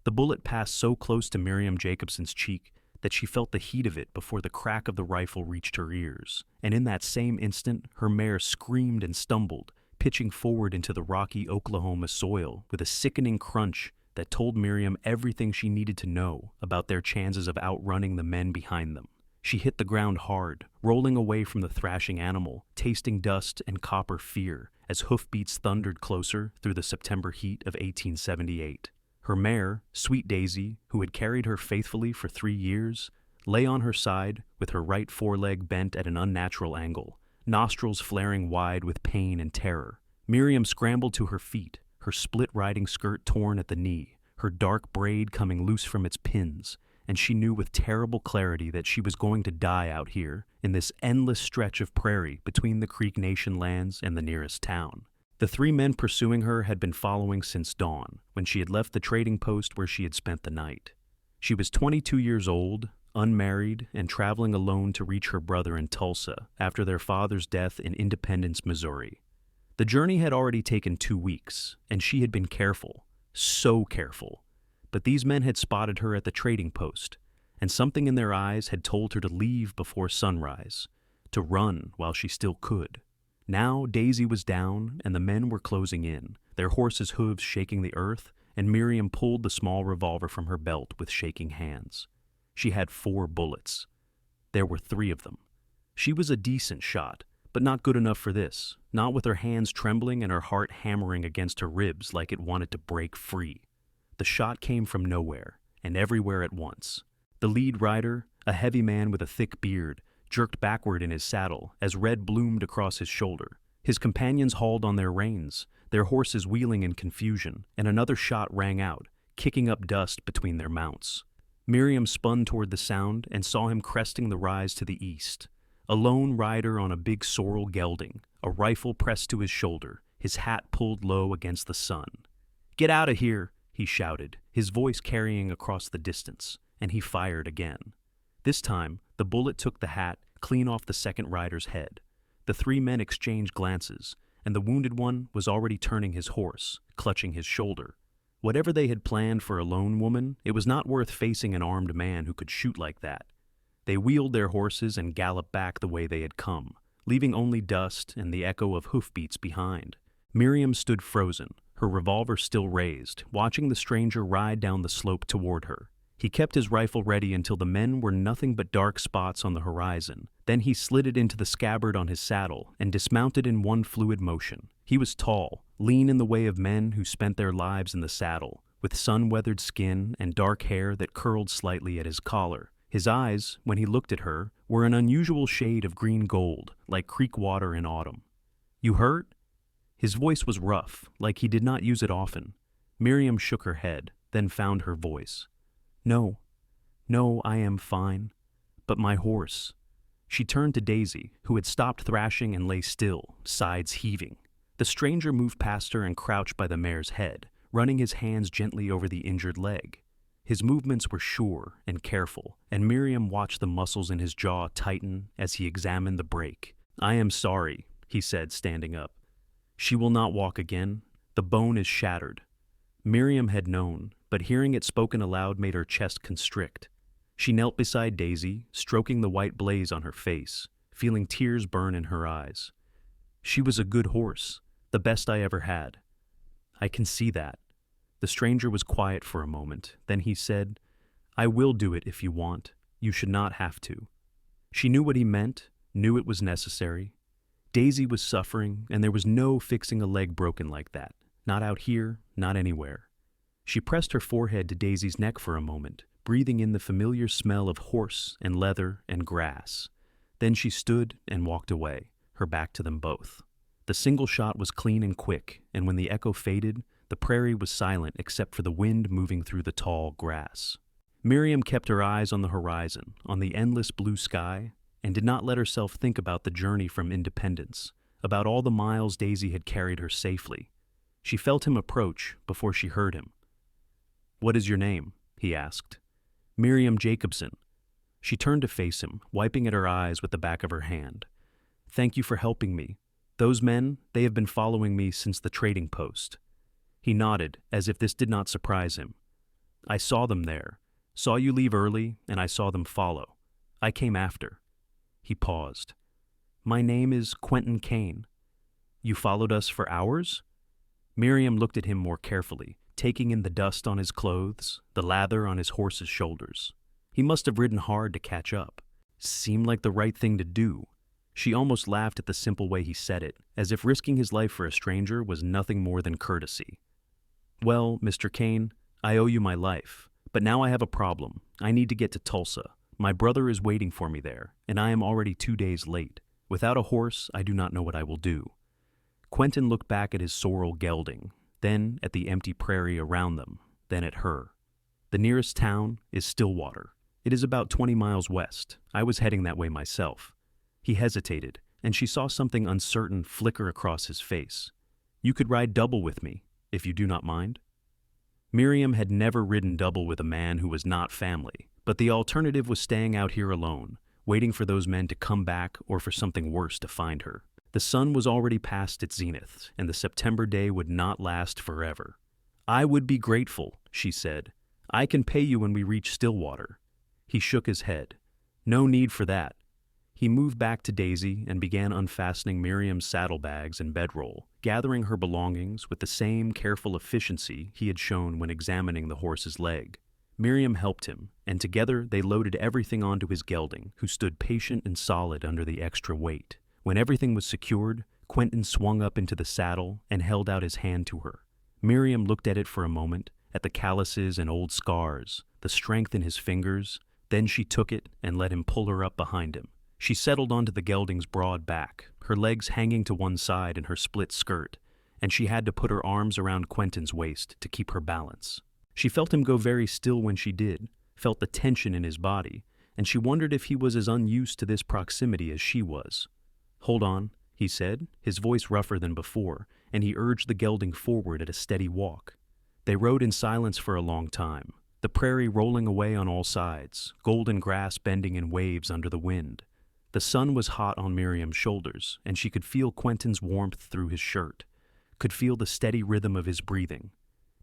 The bullet passed so close to Miriam Jacobsen's cheek that she felt the heat of it before the crack of the rifle reached her ears, and in that same instant her mare screamed and stumbled, pitching forward into the rocky Oklahoma soil with a sickening crunch that told Miriam everything she needed to know about their chances of outrunning the men behind them. She hit the ground hard, rolling away from the thrashing animal, tasting dust and copper fear as hoofbeats thundered closer through the September heat of 1878. Her mare, Sweet Daisy, who had carried her faithfully for 3 years, lay on her side with her right foreleg bent at an unnatural angle, nostrils flaring wide with pain and terror. Miriam scrambled to her feet, her split riding skirt torn at the knee, her dark braid coming loose from its pins, and she knew with terrible clarity that she was going to die out here in this endless stretch of prairie between the Creek Nation lands and the nearest town. The 3 men pursuing her had been following since dawn, when she had left the trading post where she had spent the night. She was 22 years old, unmarried, and traveling alone to reach her brother in Tulsa after their father's death in Independence, Missouri. The journey had already taken 2 weeks, and she had been careful, so careful. But these men had spotted her at the trading post, and something in their eyes had told her to leave before sunrise, to run while she still could. Now Daisy was down, and the men were closing in, their horses' hooves shaking the earth, and Miriam pulled the small revolver from her belt with shaking hands. She had 4 bullets. There were 3 of them. She was a decent shot, but not good enough for this, not with her hands trembling and her heart hammering against her ribs like it wanted to break free. The shot came from nowhere, and everywhere at once. The lead rider, a heavy man with a thick beard, jerked backward in his saddle as red bloomed across his shoulder. His companions hauled on their reins, their horses wheeling in confusion, and another shot rang out, kicking up dust between their mounts. Miriam spun toward the sound and saw him cresting the rise to the east. A lone rider on a big sorrel gelding, a rifle pressed to his shoulder, his hat pulled low against the sun. "Get out of here!" he shouted, his voice carrying across the distance, and he fired again. This time, the bullet took the hat clean off the second rider's head. The 3 men exchanged glances, and the wounded one was already turning his horse, clutching his shoulder. Whatever they had planned for a lone woman, it was not worth facing an armed man who could shoot like that. They wheeled their horses and galloped back the way they had come, leaving only dust and the echo of hoofbeats behind. Miriam stood frozen, her revolver still raised, watching the stranger ride down the slope toward her. He kept his rifle ready until the men were nothing but dark spots on the horizon. Then he slid it into the scabbard on his saddle and dismounted in one fluid motion. He was tall, lean in the way of men who spent their lives in the saddle, with sun-weathered skin and dark hair that curled slightly at his collar. His eyes, when he looked at her, were an unusual shade of green gold, like creek water in autumn. "You hurt?" His voice was rough, like he did not use it often. Miriam shook her head, then found her voice. No, I am fine. But my horse." She turned to Daisy, who had stopped thrashing and lay still, sides heaving. The stranger moved past her and crouched by the mare's head, running his hands gently over the injured leg. His movements were sure and careful, and Miriam watched the muscles in his jaw tighten as he examined the break. "I am sorry," he said, standing up. "She will not walk again. The bone is shattered." Miriam had known, but hearing it spoken aloud made her chest constrict. She knelt beside Daisy, stroking the white blaze on her face, feeling tears burn in her eyes. "She was a good horse, the best I ever had." "I can see that." The stranger was quiet for a moment. Then he said, "I will do it if you want. You should not have to." She knew what he meant, knew it was necessary. Daisy was suffering, and there was no fixing a leg broken like that. Not out here, not anywhere. She pressed her forehead to Daisy's neck for a moment, breathing in the familiar smell of horse and leather and grass. Then she stood and walked away, her back to them both. The single shot was clean and quick, and when the echo faded, the prairie was silent except for the wind moving through the tall grass. Miriam kept her eyes on the horizon, on the endless blue sky, and did not let herself think about the journey from Independence, about all the miles Daisy had carried her safely. She felt him approach before she heard him. "What is your name?" he asked. "Miriam Jacobsen." She turned to face him, wiping at her eyes with the back of her hand. "Thank you for helping me. Those men, they have been following me since the trading post." He nodded, as if this did not surprise him. I saw them there. Saw you leave early, and I saw them follow. I came after." He paused. "My name is Quentin Kane." "You followed us for hours?" Miriam looked at him more carefully, taking in the dust on his clothes, the lather on his horse's shoulders. He must have ridden hard to catch up. Seemed like the right thing to do. She almost laughed at the simple way he said it, as if risking his life for a stranger was nothing more than courtesy. "Well, Mr. Kane, I owe you my life, but now I have a problem. I need to get to Tulsa. My brother is waiting for me there, and I am already 2 days late. Without a horse, I do not know what I will do." Quentin looked back at his sorrel gelding, then at the empty prairie around them, then at her. "The nearest town is Stillwater. It is about 20 miles west. I was heading that way myself." He hesitated, and she saw something uncertain flicker across his face. "You could ride double with me, if you do not mind." Miriam had never ridden double with a man who was not family, but the alternative was staying out here alone, waiting for those men to come back or for something worse to find her. The sun was already past its zenith, and the September day would not last forever. "I would be grateful," she said. "I can pay you when we reach Stillwater." He shook his head. "No need for that." He moved back to Daisy and began unfastening Miriam's saddlebags and bedroll, gathering her belongings with the same careful efficiency he had shown when examining the horse's leg. Miriam helped him, and together they loaded everything onto his gelding, who stood patient and solid under the extra weight. When everything was secured, Quentin swung up into the saddle and held out his hand to her. Miriam looked at it for a moment, at the calluses and old scars, the strength in his fingers. Then she took it and let him pull her up behind him. She settled onto the gelding's broad back, her legs hanging to one side in her split skirt, and she had to put her arms around Quentin's waist to keep her balance. She felt him go very still when she did, felt the tension in his body, and she wondered if he was as unused to this proximity as she was. "Hold on," he said, his voice rougher than before, and he urged the gelding forward at a steady walk. They rode in silence for a long time, the prairie rolling away on all sides, golden grass bending in waves under the wind. The sun was hot on Miriam's shoulders, and she could feel Quentin's warmth through his shirt, could feel the steady rhythm of his breathing.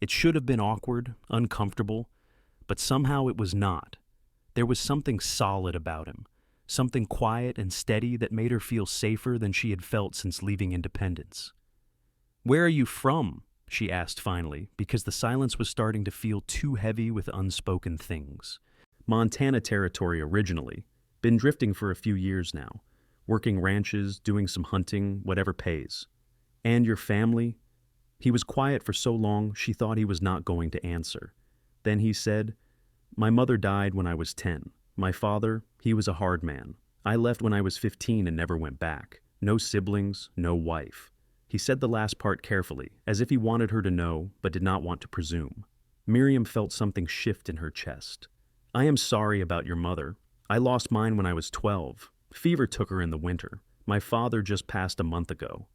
It should have been awkward, uncomfortable, but somehow it was not. There was something solid about him, something quiet and steady that made her feel safer than she had felt since leaving Independence. "Where are you from?" she asked finally, because the silence was starting to feel too heavy with unspoken things. "Montana territory originally. Been drifting for a few years now. Working ranches, doing some hunting, whatever pays." "And your family?" He was quiet for so long she thought he was not going to answer. Then he said, "My mother died when I was 10. My father, he was a hard man. I left when I was 15 and never went back. No siblings, no wife." He said the last part carefully, as if he wanted her to know, but did not want to presume. Miriam felt something shift in her chest. "I am sorry about your mother. I lost mine when I was 12. Fever took her in the winter. My father just passed a month ago.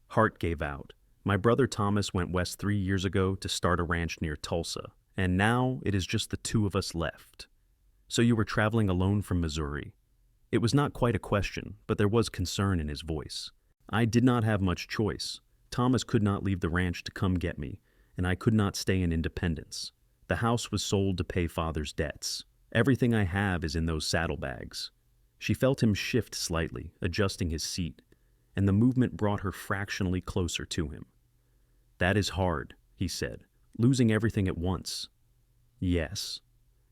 Heart gave out. My brother Thomas went west 3 years ago to start a ranch near Tulsa, and now it is just the two of us left." "So you were traveling alone from Missouri?" It was not quite a question, but there was concern in his voice. "I did not have much choice. Thomas could not leave the ranch to come get me, and I could not stay in Independence. The house was sold to pay Father's debts. Everything I have is in those saddlebags." She felt him shift slightly, adjusting his seat, and the movement brought her fractionally closer to him. "That is hard," he said, "losing everything at once." "Yes."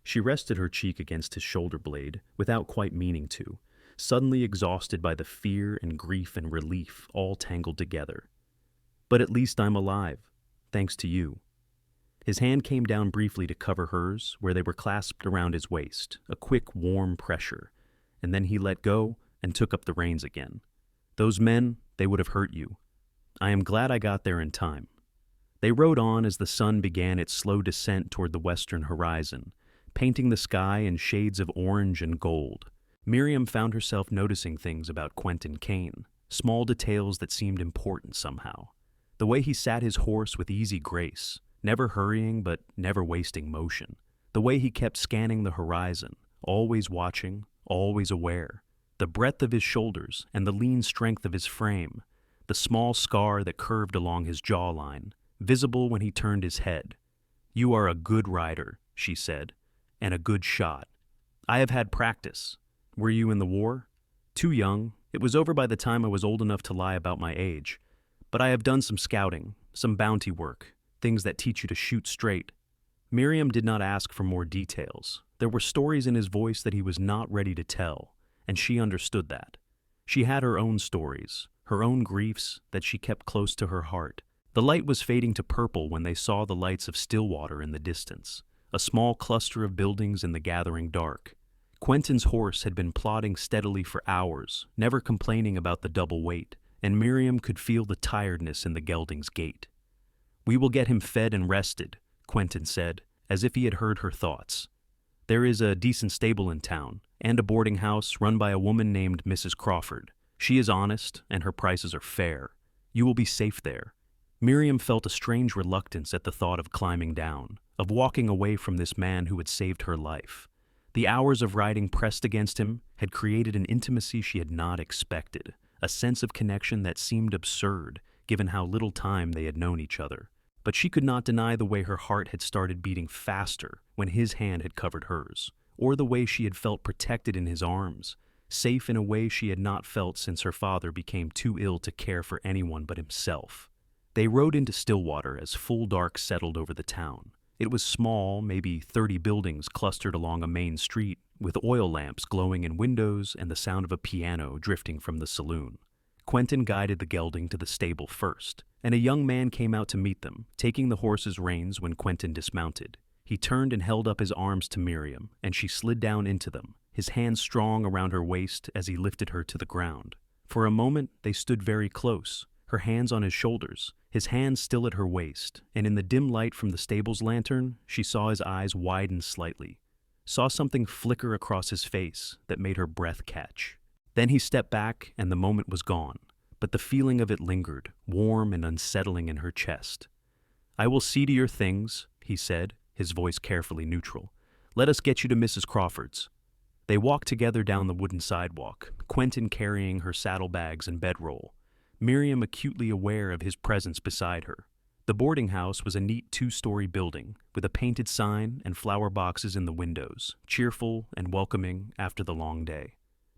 She rested her cheek against his shoulder blade, without quite meaning to, suddenly exhausted by the fear and grief and relief all tangled together. "But at least I'm alive, thanks to you." His hand came down briefly to cover hers, where they were clasped around his waist, a quick, warm pressure, and then he let go and took up the reins again. "Those men, they would have hurt you. I am glad I got there in time." They rode on as the sun began its slow descent toward the western horizon, painting the sky in shades of orange and gold. Miriam found herself noticing things about Quentin Kane, small details that seemed important somehow. The way he sat his horse with easy grace, never hurrying but never wasting motion. The way he kept scanning the horizon, always watching, always aware. The breadth of his shoulders and the lean strength of his frame. The small scar that curved along his jawline, visible when he turned his head. "You are a good rider," she said, "and a good shot. I have had practice. Were you in the war?" "Too young. It was over by the time I was old enough to lie about my age. But I have done some scouting, some bounty work, things that teach you to shoot straight." Miriam did not ask for more details. There were stories in his voice that he was not ready to tell, and she understood that. She had her own stories, her own griefs that she kept close to her heart. The light was fading to purple when they saw the lights of Stillwater in the distance, a small cluster of buildings in the gathering dark. Quentin's horse had been plodding steadily for hours, never complaining about the double weight, and Miriam could feel the tiredness in the gelding's gait. "We will get him fed and rested," Quentin said, as if he had heard her thoughts. "There is a decent stable in town, and a boarding house run by a woman named Mrs. Crawford. She is honest, and her prices are fair. You will be safe there." Miriam felt a strange reluctance at the thought of climbing down, of walking away from this man who had saved her life. The hours of riding pressed against him had created an intimacy she had not expected, a sense of connection that seemed absurd, given how little time they had known each other. But she could not deny the way her heart had started beating faster when his hand had covered hers, or the way she had felt protected in his arms, safe in a way she had not felt since her father became too ill to care for anyone but himself. They rode into Stillwater as full dark settled over the town. It was small, maybe 30 buildings clustered along a main street, with oil lamps glowing in windows and the sound of a piano drifting from the saloon. Quentin guided the gelding to the stable first, and a young man came out to meet them, taking the horse's reins when Quentin dismounted. He turned and held up his arms to Miriam, and she slid down into them, his hands strong around her waist as he lifted her to the ground. For a moment, they stood very close, her hands on his shoulders, his hands still at her waist, and in the dim light from the stable's lantern, she saw his eyes widen slightly, saw something flicker across his face that made her breath catch. Then he stepped back, and the moment was gone, but the feeling of it lingered, warm and unsettling in her chest. "I will see to your things," he said, his voice carefully neutral. "Let us get you to Mrs. Crawford's." They walked together down the wooden sidewalk, Quentin carrying her saddlebags and bedroll, Miriam acutely aware of his presence beside her. The boarding house was a neat 2-story building, with a painted sign and flower boxes in the windows, cheerful and welcoming after the long day.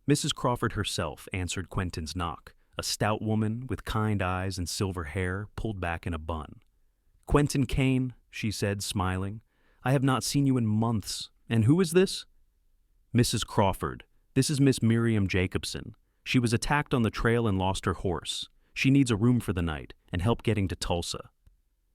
Mrs. Crawford herself answered Quentin's knock, a stout woman with kind eyes and silver hair pulled back in a bun. "Quentin Kane," she said, smiling. "I have not seen you in months. And who is this?" "Mrs. Crawford. This is Miss Miriam Jacobsen. She was attacked on the trail and lost her horse. She needs a room for the night and help getting to Tulsa."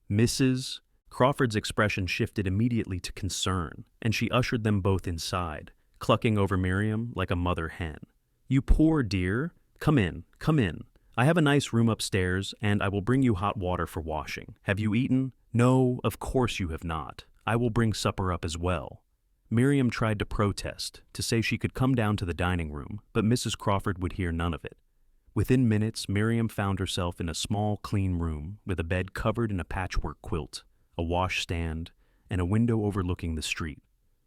"Mrs." Crawford's expression shifted immediately to concern, and she ushered them both inside, clucking over Miriam like a mother hen. "You poor dear. Come in, come in. I have a nice room upstairs, and I will bring you hot water for washing. Have you eaten?" "No, of course you have not. I will bring supper up as well." Miriam tried to protest, to say she could come down to the dining room, but Mrs. Crawford would hear none of it. Within minutes, Miriam found herself in a small, clean room with a bed covered in a patchwork quilt, a washstand, and a window overlooking the street.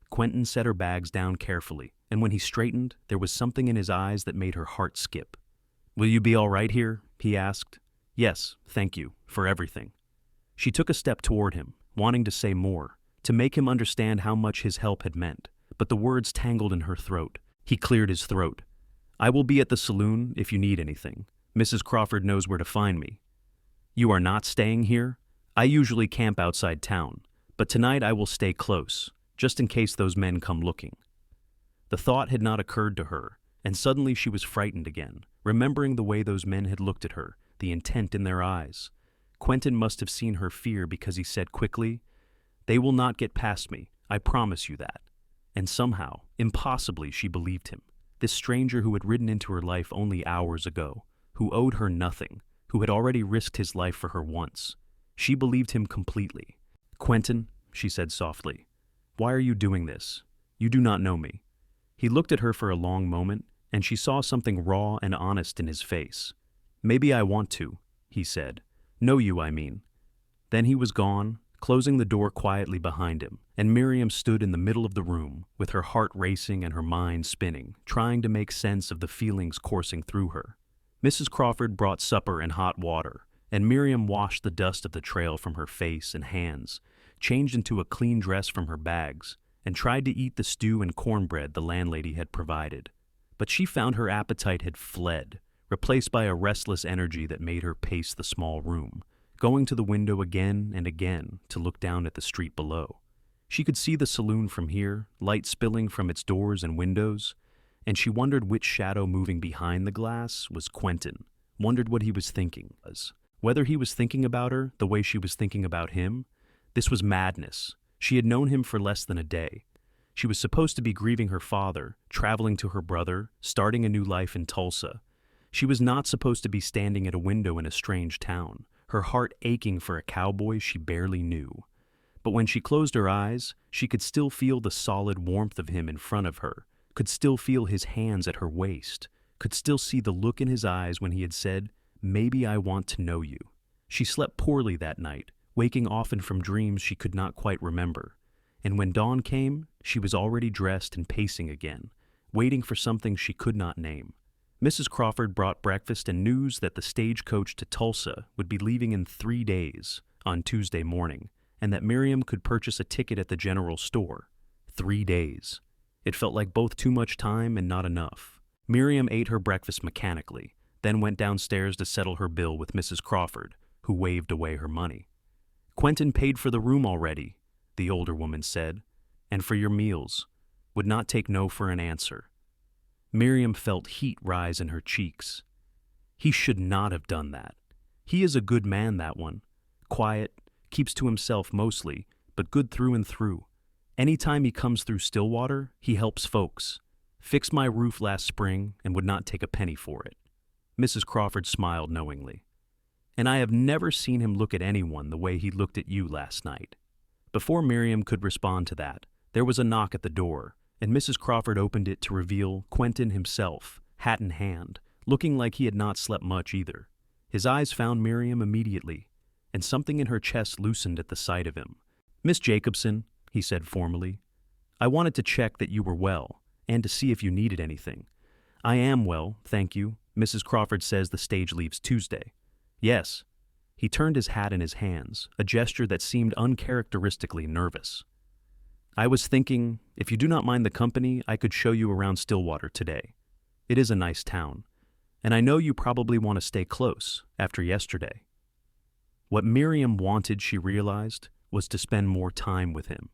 Quentin set her bags down carefully, and when he straightened, there was something in his eyes that made her heart skip. "Will you be all right here?" he asked. "Yes, thank you, for everything." She took a step toward him, wanting to say more, to make him understand how much his help had meant, but the words tangled in her throat. He cleared his throat. "I will be at the saloon if you need anything. Mrs. Crawford knows where to find me." "You are not staying here?" "I usually camp outside town, but tonight I will stay close, just in case those men come looking." The thought had not occurred to her, and suddenly she was frightened again, remembering the way those men had looked at her, the intent in their eyes. Quentin must have seen her fear because he said quickly, "They will not get past me, I promise you that." And somehow, impossibly, she believed him. This stranger who had ridden into her life only hours ago, who owed her nothing, who had already risked his life for her once. She believed him completely. "Quentin," she said softly, "why are you doing this? You do not know me." He looked at her for a long moment, and she saw something raw and honest in his face. "Maybe I want to," he said. "Know you, I mean." Then he was gone, closing the door quietly behind him, and Miriam stood in the middle of the room, with her heart racing and her mind spinning, trying to make sense of the feelings coursing through her. Mrs. Crawford brought supper and hot water, and Miriam washed the dust of the trail from her face and hands. changed into a clean dress from her bags, and tried to eat the stew and cornbread the landlady had provided. But she found her appetite had fled, replaced by a restless energy that made her pace the small room, going to the window again and again to look down at the street below. She could see the saloon from here, light spilling from its doors and windows, and she wondered which shadow moving behind the glass was Quentin, wondered what he was thinking. Whether he was thinking about her the way she was thinking about him, this was madness. She had known him for less than a day. She was supposed to be grieving her father, traveling to her brother, starting a new life in Tulsa. She was not supposed to be standing at a window in a strange town, her heart aching for a cowboy she barely knew. But when she closed her eyes, she could still feel the solid warmth of him in front of her, could still feel his hands at her waist, could still see the look in his eyes when he had said, "Maybe I want to know you." She slept poorly that night, waking often from dreams she could not quite remember. And when dawn came, she was already dressed and pacing again, waiting for something she could not name. Mrs. Crawford brought breakfast and news that the stagecoach to Tulsa would be leaving in 3 days, on Tuesday morning, and that Miriam could purchase a ticket at the general store. 3 days. It felt like both too much time and not enough. Miriam ate her breakfast mechanically, then went downstairs to settle her bill with Mrs. Crawford, who waved away her money. "Quentin paid for the room already," the older woman said, "and for your meals. Would not take no for an answer." Miriam felt heat rise in her cheeks. He should not have done that. He is a good man, that one. Quiet, keeps to himself mostly, but good through and through. Any time he comes through Stillwater, he helps folks. Fixed my roof last spring and would not take a penny for it. Mrs. Crawford smiled knowingly. "And I have never seen him look at anyone the way he looked at you last night." Before Miriam could respond to that, there was a knock at the door, and Mrs. Crawford opened it to reveal Quentin himself, hat in hand, looking like he had not slept much either. His eyes found Miriam immediately, and something in her chest loosened at the sight of him. "Miss Jacobsen," he said formally, "I wanted to check that you were well, and to see if you needed anything." "I am well, thank you. Mrs. Crawford says the stage leaves Tuesday." "Yes." He turned his hat in his hands, a gesture that seemed uncharacteristically nervous. "I was thinking, if you do not mind the company, I could show you around Stillwater today. It is a nice town, and I know you probably want to stay close after yesterday." What Miriam wanted, she realized, was to spend more time with him.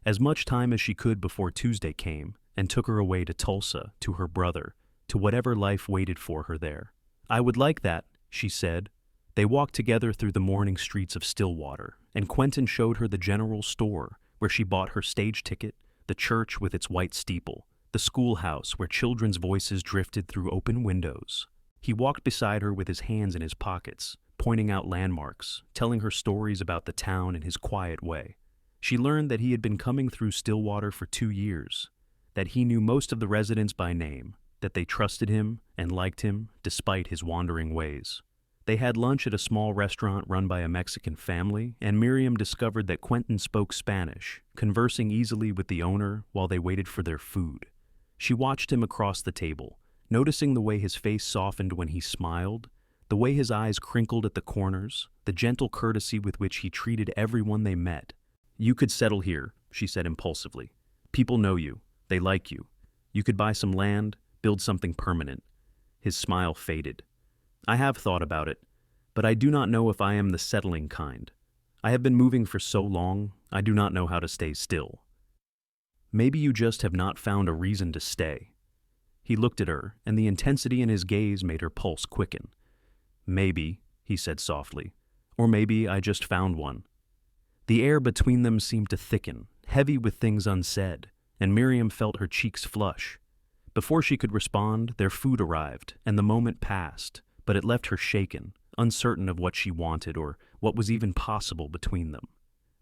As much time as she could before Tuesday came and took her away to Tulsa, to her brother, to whatever life waited for her there. "I would like that," she said. They walked together through the morning streets of Stillwater, and Quentin showed her the general store where she bought her stage ticket, the church with its white steeple, the schoolhouse where children's voices drifted through open windows. He walked beside her with his hands in his pockets, pointing out landmarks, telling her stories about the town in his quiet way. She learned that he had been coming through Stillwater for 2 years, that he knew most of the residents by name, that they trusted him and liked him despite his wandering ways. They had lunch at a small restaurant run by a Mexican family, and Miriam discovered that Quentin spoke Spanish, conversing easily with the owner while they waited for their food. She watched him across the table, noticing the way his face softened when he smiled, the way his eyes crinkled at the corners, the gentle courtesy with which he treated everyone they met. "You could settle here," she said impulsively. "People know you. They like you. You could buy some land, build something permanent." His smile faded. "I have thought about it, but I do not know if I am the settling kind. I have been moving for so long, I do not know how to stay still." "Maybe you just have not found a reason to stay." He looked at her, and the intensity in his gaze made her pulse quicken. "Maybe," he said softly, "or maybe I just found one." The air between them seemed to thicken, heavy with things unsaid, and Miriam felt her cheeks flush. Before she could respond, their food arrived, and the moment passed, but it left her shaken, uncertain of what she wanted or what was even possible between them.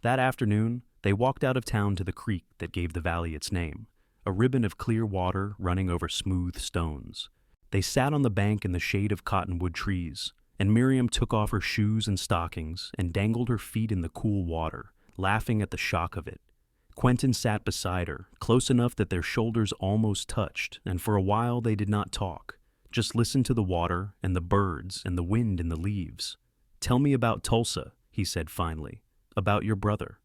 That afternoon, they walked out of town to the creek that gave the valley its name, a ribbon of clear water running over smooth stones. They sat on the bank in the shade of cottonwood trees, and Miriam took off her shoes and stockings and dangled her feet in the cool water, laughing at the shock of it. Quentin sat beside her, close enough that their shoulders almost touched, and for a while they did not talk, just listened to the water and the birds and the wind in the leaves. "Tell me about Tulsa," he said finally, "about your brother."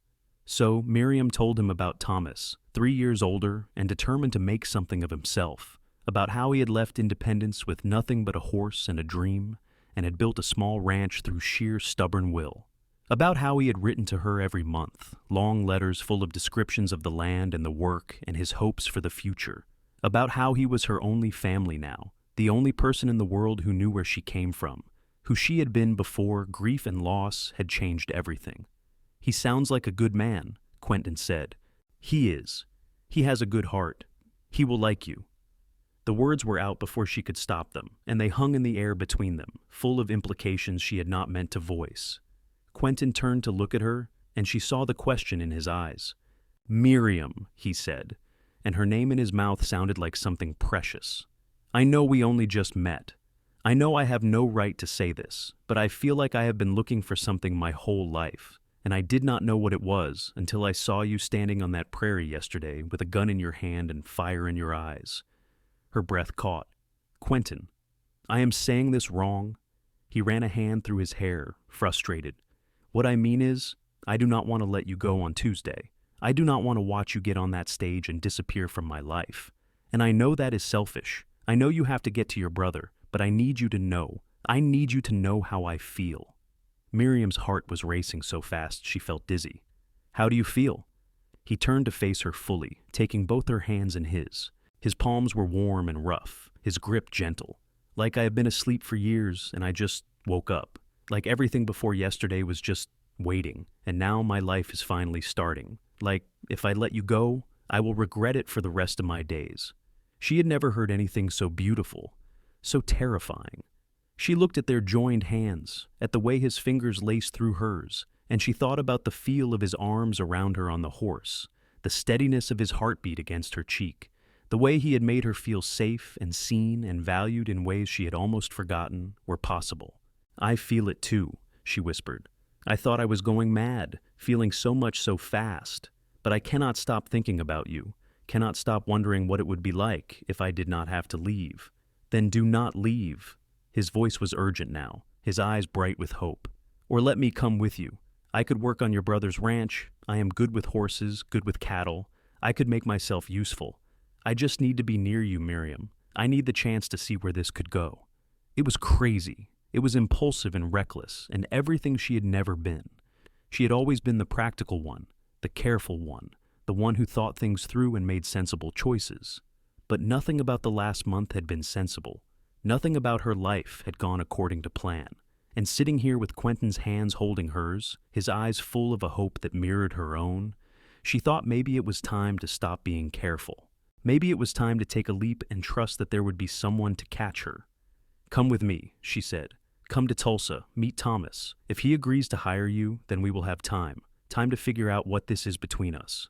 So Miriam told him about Thomas, 3 years older and determined to make something of himself, about how he had left Independence with nothing but a horse and a dream, and had built a small ranch through sheer stubborn will. About how he had written to her every month, long letters full of descriptions of the land and the work and his hopes for the future. About how he was her only family now, the only person in the world who knew where she came from, who she had been before grief and loss had changed everything. "He sounds like a good man," Quentin said. "He is. He has a good heart. He will like you." The words were out before she could stop them, and they hung in the air between them, full of implications she had not meant to voice. Quentin turned to look at her, and she saw the question in his eyes. "Miriam," he said, and her name in his mouth sounded like something precious. "I know we only just met. I know I have no right to say this, but I feel like I have been looking for something my whole life, and I did not know what it was until I saw you standing on that prairie yesterday with a gun in your hand and fire in your eyes." Her breath caught. "Quentin, I am saying this wrong." He ran a hand through his hair, frustrated. "What I mean is, I do not want to let you go on Tuesday. I do not want to watch you get on that stage and disappear from my life. And I know that is selfish. I know you have to get to your brother, but I need you to know. I need you to know how I feel." Miriam's heart was racing so fast she felt dizzy. "How do you feel?" He turned to face her fully, taking both her hands in his. His palms were warm and rough, his grip gentle. "Like I have been asleep for years and I just woke up. Like everything before yesterday was just waiting, and now my life is finally starting. Like, if I let you go, I will regret it for the rest of my days." She had never heard anything so beautiful, so terrifying. She looked at their joined hands, at the way his fingers laced through hers, and she thought about the feel of his arms around her on the horse, the steadiness of his heartbeat against her cheek, the way he had made her feel safe and seen and valued in ways she had almost forgotten were possible. "I feel it too," she whispered. "I thought I was going mad, feeling so much so fast, but I cannot stop thinking about you, cannot stop wondering what it would be like if I did not have to leave." "Then do not leave." His voice was urgent now, his eyes bright with hope. "Or let me come with you. I could work on your brother's ranch. I am good with horses, good with cattle. I could make myself useful. I just need to be near you, Miriam. I need the chance to see where this could go." It was crazy. It was impulsive and reckless, and everything she had never been. She had always been the practical one, the careful one, the one who thought things through and made sensible choices. But nothing about the last month had been sensible. Nothing about her life had gone according to plan. And sitting here with Quentin's hands holding hers, his eyes full of a hope that mirrored her own, she thought maybe it was time to stop being careful. Maybe it was time to take a leap and trust that there would be someone to catch her. "Come with me," she said. "Come to Tulsa, meet Thomas. If he agrees to hire you, then we will have time to figure out what this is between us."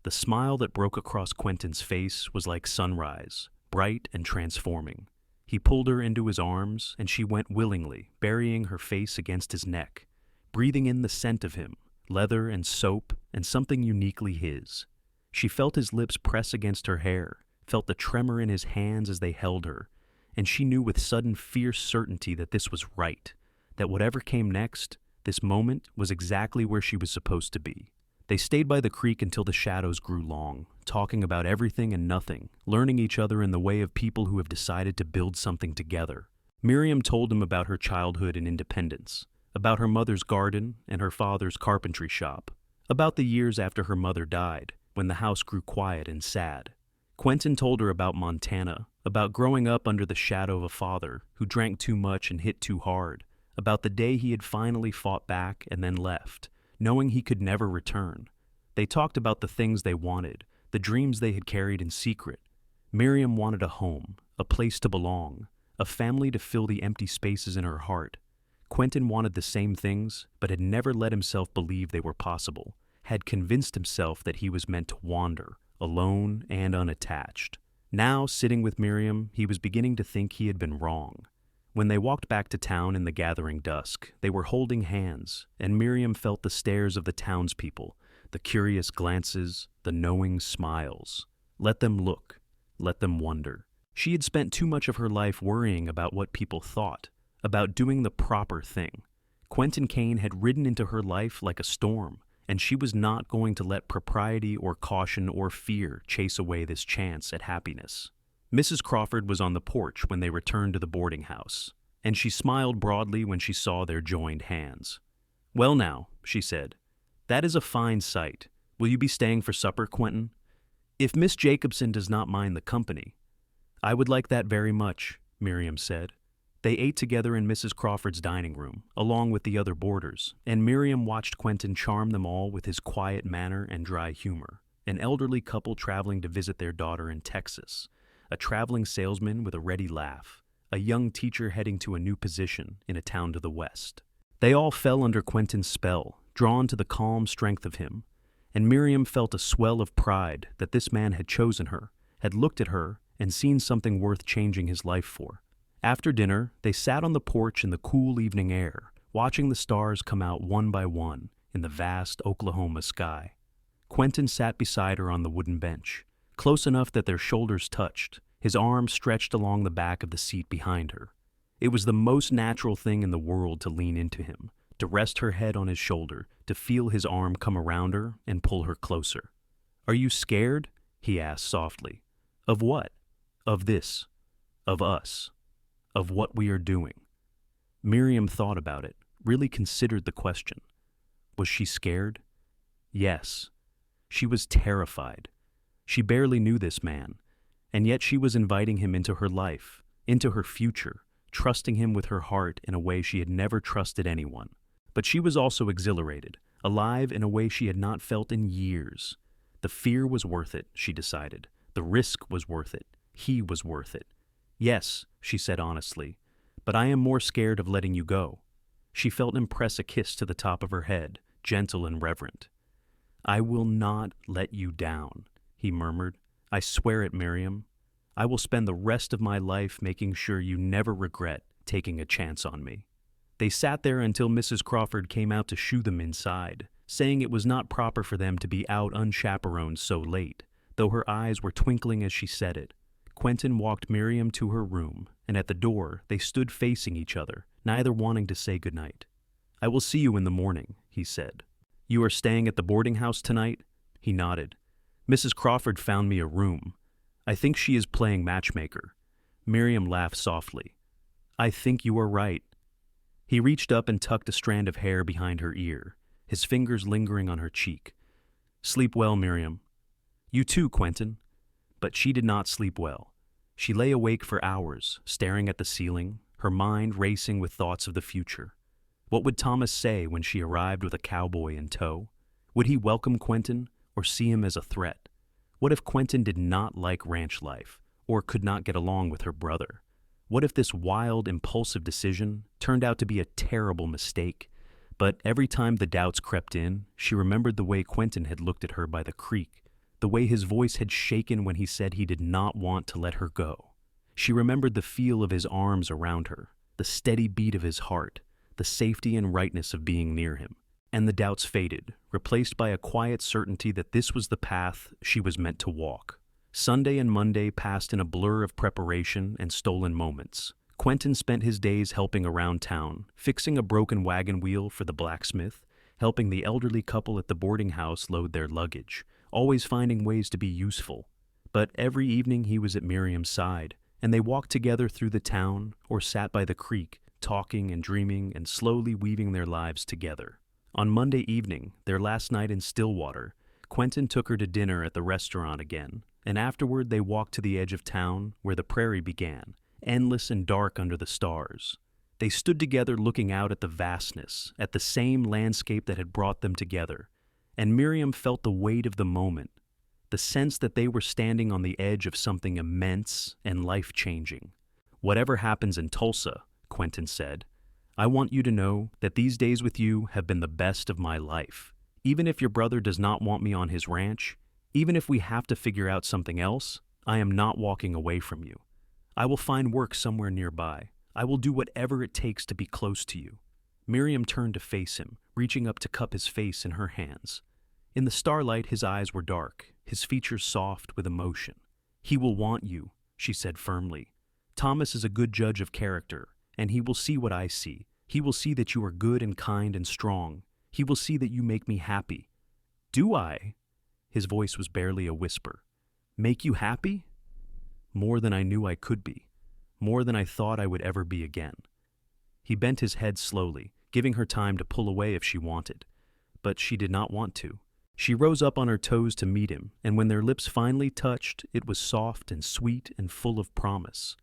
The smile that broke across Quentin's face was like sunrise, bright and transforming. He pulled her into his arms, and she went willingly, burying her face against his neck, breathing in the scent of him, leather and soap, and something uniquely his. She felt his lips press against her hair, felt the tremor in his hands as they held her, and she knew with sudden fierce certainty that this was right, that whatever came next, this moment was exactly where she was supposed to be. They stayed by the creek until the shadows grew long, talking about everything and nothing, learning each other in the way of people who have decided to build something together. Miriam told him about her childhood in Independence, about her mother's garden and her father's carpentry shop, about the years after her mother died, when the house grew quiet and sad. Quentin told her about Montana, about growing up under the shadow of a father who drank too much and hit too hard, about the day he had finally fought back and then left, knowing he could never return. They talked about the things they wanted, the dreams they had carried in secret. Miriam wanted a home, a place to belong, a family to fill the empty spaces in her heart. Quentin wanted the same things, but had never let himself believe they were possible, had convinced himself that he was meant to wander, alone and unattached. Now, sitting with Miriam, he was beginning to think he had been wrong. When they walked back to town in the gathering dusk, they were holding hands, and Miriam felt the stares of the townspeople, the curious glances, the knowing smiles. Let them look. Let them wonder. She had spent too much of her life worrying about what people thought, about doing the proper thing. Quentin Kane had ridden into her life like a storm, and she was not going to let propriety or caution or fear chase away this chance at happiness. Mrs. Crawford was on the porch when they returned to the boarding house, and she smiled broadly when she saw their joined hands. "Well now," she said, "that is a fine sight. Will you be staying for supper, Quentin? If Miss Jacobsen does not mind the company." "I would like that very much," Miriam said. They ate together in Mrs. Crawford's dining room, along with the other boarders, and Miriam watched Quentin charm them all with his quiet manner and dry humor. An elderly couple traveling to visit their daughter in Texas, a traveling salesman with a ready laugh, a young teacher heading to a new position in a town to the west. They all fell under Quentin's spell, drawn to the calm strength of him, and Miriam felt a swell of pride that this man had chosen her, had looked at her, and seen something worth changing his life for. After dinner, they sat on the porch in the cool evening air, watching the stars come out one by one in the vast Oklahoma sky. Quentin sat beside her on the wooden bench, close enough that their shoulders touched, his arm stretched along the back of the seat behind her. It was the most natural thing in the world to lean into him, to rest her head on his shoulder, to feel his arm come around her and pull her closer. "Are you scared?" he asked softly. "Of what?" "Of this. Of us. Of what we are doing." Miriam thought about it, really considered the question. Was she scared? Yes. She was terrified. She barely knew this man, and yet she was inviting him into her life, into her future, trusting him with her heart in a way she had never trusted anyone. But she was also exhilarated, alive in a way she had not felt in years. The fear was worth it, she decided. The risk was worth it. He was worth it. "Yes," she said honestly, "but I am more scared of letting you go." She felt him press a kiss to the top of her head, gentle and reverent. "I will not let you down," he murmured. "I swear it, Miriam. I will spend the rest of my life making sure you never regret taking a chance on me." They sat there until Mrs. Crawford came out to shoo them inside, saying it was not proper for them to be out unchaperoned so late, though her eyes were twinkling as she said it. Quentin walked Miriam to her room, and at the door they stood facing each other, neither wanting to say goodnight. "I will see you in the morning," he said. "You are staying at the boarding house tonight?" He nodded. "Mrs. Crawford found me a room. I think she is playing matchmaker." Miriam laughed softly. "I think you are right." He reached up and tucked a strand of hair behind her ear, his fingers lingering on her cheek. "Sleep well, Miriam." "You too, Quentin." But she did not sleep well. She lay awake for hours, staring at the ceiling, her mind racing with thoughts of the future. What would Thomas say when she arrived with a cowboy in tow? Would he welcome Quentin or see him as a threat? What if Quentin did not like ranch life or could not get along with her brother? What if this wild, impulsive decision turned out to be a terrible mistake? But every time the doubts crept in, she remembered the way Quentin had looked at her by the creek, the way his voice had shaken when he said he did not want to let her go. She remembered the feel of his arms around her, the steady beat of his heart, the safety and rightness of being near him. And the doubts faded, replaced by a quiet certainty that this was the path she was meant to walk. Sunday and Monday passed in a blur of preparation and stolen moments. Quentin spent his days helping around town, fixing a broken wagon wheel for the blacksmith, helping the elderly couple at the boarding house load their luggage, always finding ways to be useful. But every evening he was at Miriam's side, and they walked together through the town or sat by the creek, talking and dreaming and slowly weaving their lives together. On Monday evening, their last night in Stillwater, Quentin took her to dinner at the restaurant again, and afterward they walked to the edge of town where the prairie began, endless and dark under the stars. They stood together looking out at the vastness, at the same landscape that had brought them together, and Miriam felt the weight of the moment, the sense that they were standing on the edge of something immense and life-changing. "Whatever happens in Tulsa," Quentin said, "I want you to know that these days with you have been the best of my life. Even if your brother does not want me on his ranch, even if we have to figure out something else, I am not walking away from you. I will find work somewhere nearby. I will do whatever it takes to be close to you." Miriam turned to face him, reaching up to cup his face in her hands. In the starlight, his eyes were dark, his features soft with emotion. "He will want you," she said firmly. "Thomas is a good judge of character, and he will see what I see. He will see that you are good and kind and strong. He will see that you make me happy. Do I?" His voice was barely a whisper. "Make you happy?" "More than I knew I could be. More than I thought I would ever be again." He bent his head slowly, giving her time to pull away if she wanted. But she did not want to. She rose up on her toes to meet him, and when their lips finally touched, it was soft and sweet and full of promise.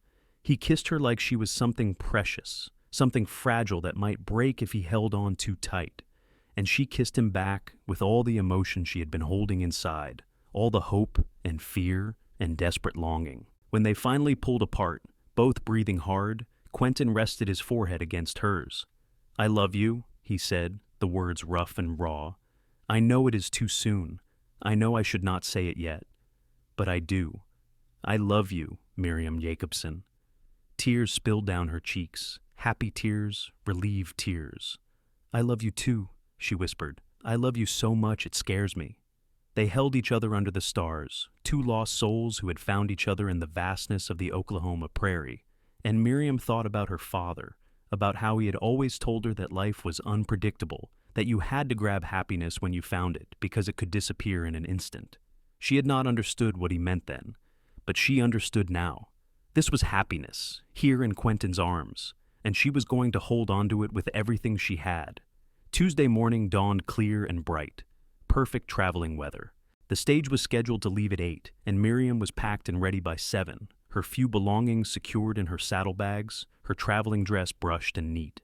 He kissed her like she was something precious, something fragile that might break if he held on too tight. And she kissed him back with all the emotion she had been holding inside, all the hope and fear and desperate longing. When they finally pulled apart, both breathing hard, Quentin rested his forehead against hers. "I love you," he said, the words rough and raw. "I know it is too soon. I know I should not say it yet. But I do. I love you, Miriam Jacobsen." Tears spilled down her cheeks, happy tears, relieved tears. "I love you too," she whispered. "I love you so much it scares me." They held each other under the stars, two lost souls who had found each other in the vastness of the Oklahoma prairie. And Miriam thought about her father, about how he had always told her that life was unpredictable, that you had to grab happiness when you found it because it could disappear in an instant. She had not understood what he meant then, but she understood now. This was happiness, here in Quentin's arms, and she was going to hold onto it with everything she had. Tuesday morning dawned clear and bright. Perfect traveling weather. The stage was scheduled to leave at 8, and Miriam was packed and ready by 7, her few belongings secured in her saddlebags, her traveling dress brushed and neat.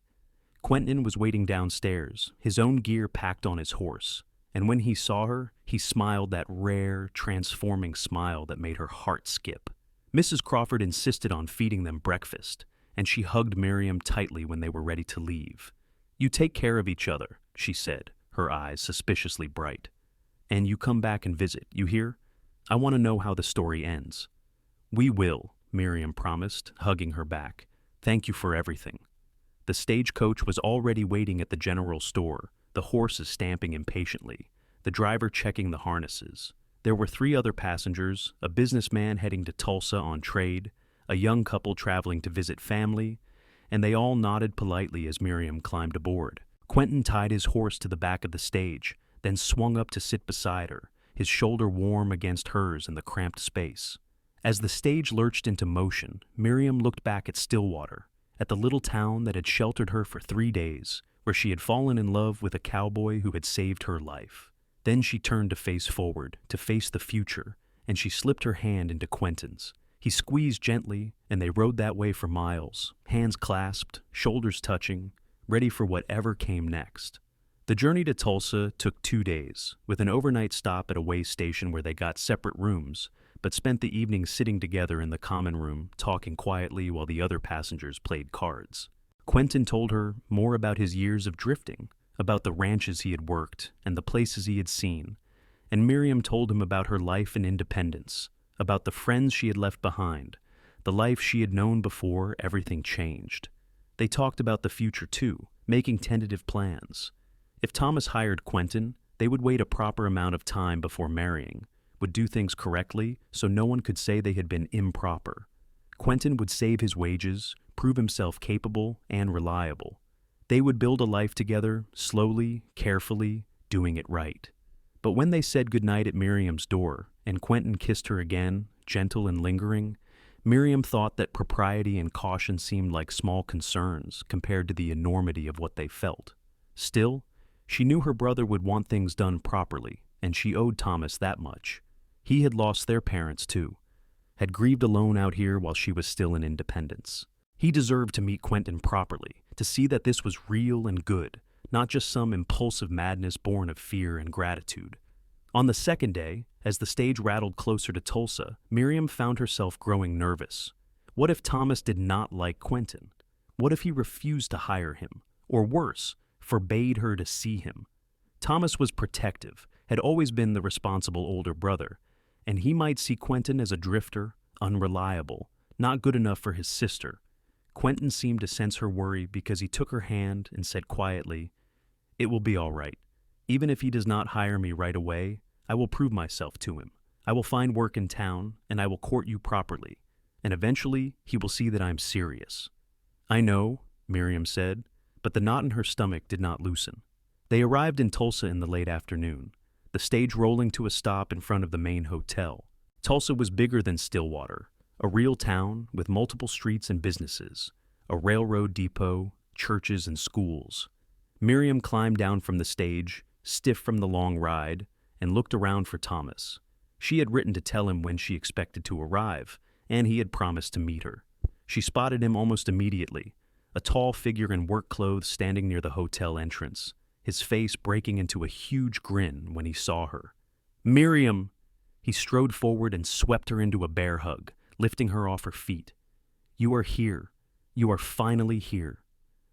Quentin was waiting downstairs, his own gear packed on his horse, and when he saw her, he smiled that rare, transforming smile that made her heart skip. Mrs. Crawford insisted on feeding them breakfast, and she hugged Miriam tightly when they were ready to leave. "You take care of each other," she said, her eyes suspiciously bright. "And you come back and visit, you hear? I want to know how the story ends." "We will," Miriam promised, hugging her back. "Thank you for everything." The stagecoach was already waiting at the general store, the horses stamping impatiently, the driver checking the harnesses. There were 3 other passengers, a businessman heading to Tulsa on trade, a young couple traveling to visit family, and they all nodded politely as Miriam climbed aboard. Quentin tied his horse to the back of the stage, then swung up to sit beside her, his shoulder warm against hers in the cramped space. As the stage lurched into motion, Miriam looked back at Stillwater, at the little town that had sheltered her for 3 days, where she had fallen in love with a cowboy who had saved her life. Then she turned to face forward, to face the future, and she slipped her hand into Quentin's. He squeezed gently, and they rode that way for miles, hands clasped, shoulders touching, ready for whatever came next. The journey to Tulsa took 2 days, with an overnight stop at a way station where they got separate rooms, but spent the evening sitting together in the common room, talking quietly while the other passengers played cards. Quentin told her more about his years of drifting, about the ranches he had worked and the places he had seen, and Miriam told him about her life and independence, about the friends she had left behind, the life she had known before everything changed. They talked about the future too, making tentative plans. If Thomas hired Quentin, they would wait a proper amount of time before marrying, would do things correctly so no one could say they had been improper. Quentin would save his wages, prove himself capable and reliable. They would build a life together, slowly, carefully, doing it right. But when they said goodnight at Miriam's door, and Quentin kissed her again, gentle and lingering, Miriam thought that propriety and caution seemed like small concerns compared to the enormity of what they felt. Still, she knew her brother would want things done properly, and she owed Thomas that much. He had lost their parents too, had grieved alone out here while she was still in Independence. He deserved to meet Quentin properly, to see that this was real and good, not just some impulsive madness born of fear and gratitude. On the second day, as the stage rattled closer to Tulsa, Miriam found herself growing nervous. What if Thomas did not like Quentin? What if he refused to hire him? Or worse, forbade her to see him? Thomas was protective, had always been the responsible older brother, and he might see Quentin as a drifter, unreliable, not good enough for his sister. Quentin seemed to sense her worry because he took her hand and said quietly, "It will be all right. Even if he does not hire me right away, I will prove myself to him. I will find work in town, and I will court you properly. And eventually, he will see that I'm serious." "I know," Miriam said, but the knot in her stomach did not loosen. They arrived in Tulsa in the late afternoon. the stage rolling to a stop in front of the main hotel. Tulsa was bigger than Stillwater, a real town with multiple streets and businesses, a railroad depot, churches, and schools. Miriam climbed down from the stage, stiff from the long ride, and looked around for Thomas. She had written to tell him when she expected to arrive, and he had promised to meet her. She spotted him almost immediately, a tall figure in work clothes standing near the hotel entrance, his face breaking into a huge grin when he saw her. "Miriam!" He strode forward and swept her into a bear hug, lifting her off her feet. "You are here. You are finally here."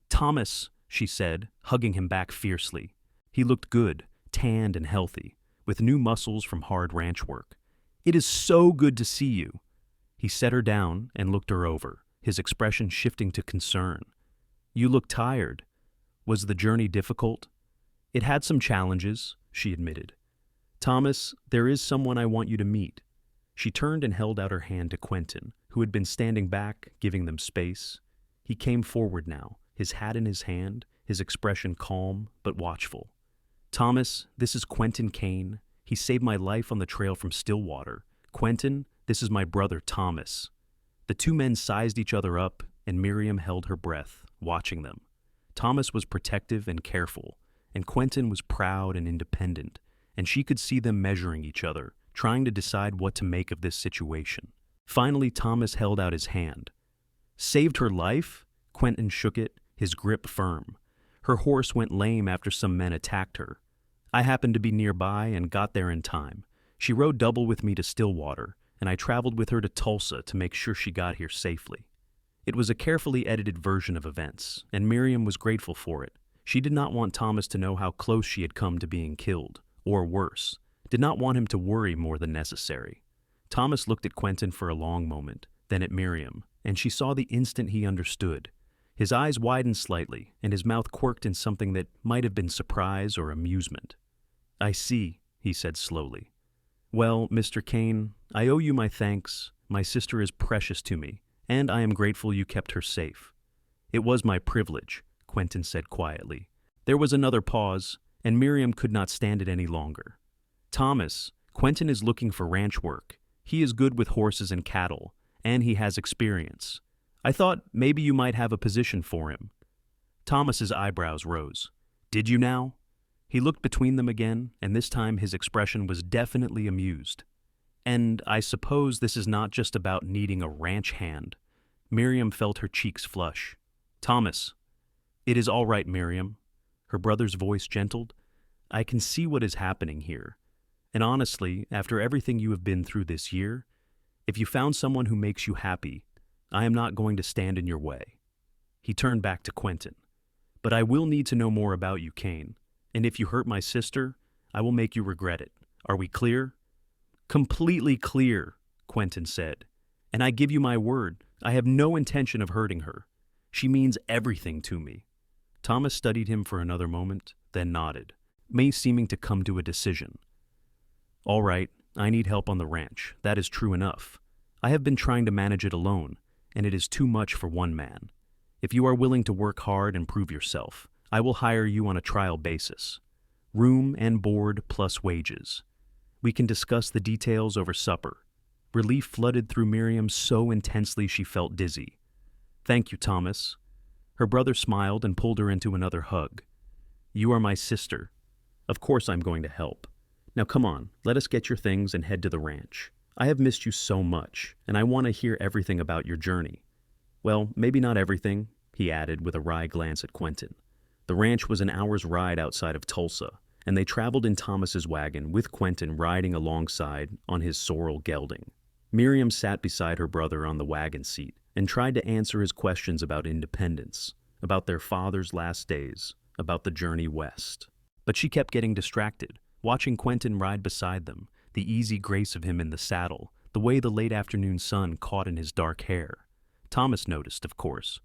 "Thomas," she said, hugging him back fiercely. He looked good, tanned and healthy, with new muscles from hard ranch work. "It is so good to see you." He set her down and looked her over, his expression shifting to concern. "You look tired. Was the journey difficult?" "It had some challenges," she admitted. "Thomas, there is someone I want you to meet." She turned and held out her hand to Quentin, who had been standing back, giving them space. He came forward now, his hat in his hand, his expression calm but watchful. "Thomas, this is Quentin Kane. He saved my life on the trail from Stillwater. Quentin, this is my brother Thomas." The two men sized each other up, and Miriam held her breath, watching them. Thomas was protective and careful, and Quentin was proud and independent, and she could see them measuring each other, trying to decide what to make of this situation. Finally, Thomas held out his hand. "Saved her life?" Quentin shook it, his grip firm. "Her horse went lame after some men attacked her. I happened to be nearby and got there in time. She rode double with me to Stillwater, and I traveled with her to Tulsa to make sure she got here safely." It was a carefully edited version of events, and Miriam was grateful for it. She did not want Thomas to know how close she had come to being killed, or worse, did not want him to worry more than necessary. Thomas looked at Quentin for a long moment, then at Miriam, and she saw the instant he understood. His eyes widened slightly, and his mouth quirked in something that might have been surprise or amusement. "I see," he said slowly. "Well, Mr. Kane, I owe you my thanks. My sister is precious to me, and I am grateful you kept her safe." "It was my privilege," Quentin said quietly. There was another pause, and Miriam could not stand it any longer. "Thomas, Quentin is looking for ranch work. He is good with horses and cattle, and he has experience. I thought maybe you might have a position for him." Thomas's eyebrows rose. "Did you now?" He looked between them again, and this time his expression was definitely amused. "And I suppose this is not just about needing a ranch hand." Miriam felt her cheeks flush. "Thomas." "It is all right, Miriam." Her brother's voice gentled. "I can see what is happening here. And honestly, after everything you have been through this year, if you found someone who makes you happy, I am not going to stand in your way." He turned back to Quentin. "But I will need to know more about you, Kane. And if you hurt my sister, I will make you regret it. Are we clear?" "Completely clear," Quentin said. "And I give you my word, I have no intention of hurting her. She means everything to me." Thomas studied him for another moment, then nodded, May seeming to come to a decision. "All right, I need help on the ranch. That is true enough. I have been trying to manage it alone, and it is too much for one man. If you are willing to work hard and prove yourself, I will hire you on a trial basis. Room and board plus wages. We can discuss the details over supper." Relief flooded through Miriam so intensely she felt dizzy. "Thank you, Thomas." Her brother smiled and pulled her into another hug. "You are my sister. Of course I'm going to help. Now come on, let us get your things and head to the ranch. I have missed you so much, and I want to hear everything about your journey." "Well, maybe not everything," he added with a wry glance at Quentin. The ranch was an hour's ride outside of Tulsa, and they traveled in Thomas's wagon with Quentin riding alongside on his sorrel gelding. Miriam sat beside her brother on the wagon seat and tried to answer his questions about independence, about their father's last days, about the journey west. But she kept getting distracted, watching Quentin ride beside them, the easy grace of him in the saddle, the way the late afternoon sun caught in his dark hair. Thomas noticed, of course.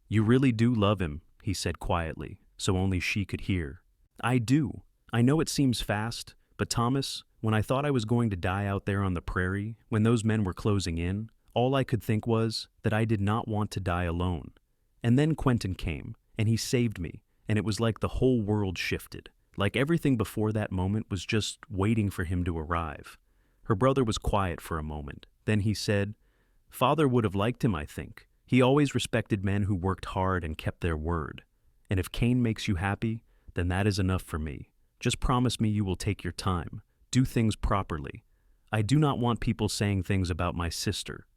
"You really do love him," he said quietly, so only she could hear. "I do. I know it seems fast, but Thomas, when I thought I was going to die out there on the prairie, when those men were closing in, all I could think was that I did not want to die alone. And then Quentin came, and he saved me, and it was like the whole world shifted. Like everything before that moment was just waiting for him to arrive. Her brother was quiet for a moment. Then he said, "Father would have liked him, I think. He always respected men who worked hard and kept their word. And if Kane makes you happy, then that is enough for me. Just promise me you will take your time, do things properly. I do not want people saying things about my sister."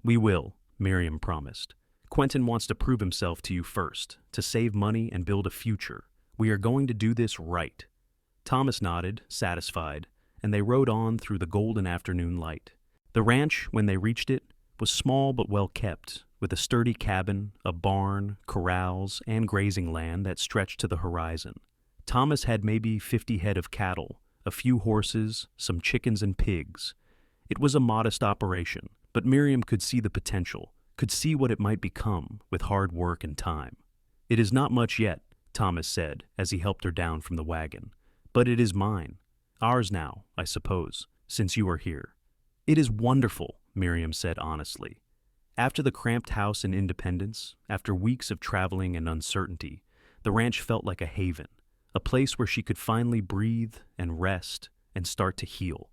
"We will," Miriam promised. "Quentin wants to prove himself to you first, to save money and build a future. We are going to do this right." Thomas nodded, satisfied, and they rode on through the golden afternoon light. The ranch, when they reached it, was small but well kept, with a sturdy cabin, a barn, corrals, and grazing land that stretched to the horizon. Thomas had maybe 50 head of cattle, a few horses, some chickens and pigs. It was a modest operation, but Miriam could see the potential, could see what it might become with hard work and time. "It is not much yet," Thomas said as he helped her down from the wagon, "but it is mine. Ours now, I suppose, since you are here." "It is wonderful," Miriam said honestly. After the cramped house in Independence, after weeks of traveling and uncertainty, the ranch felt like a haven, a place where she could finally breathe and rest and start to heal.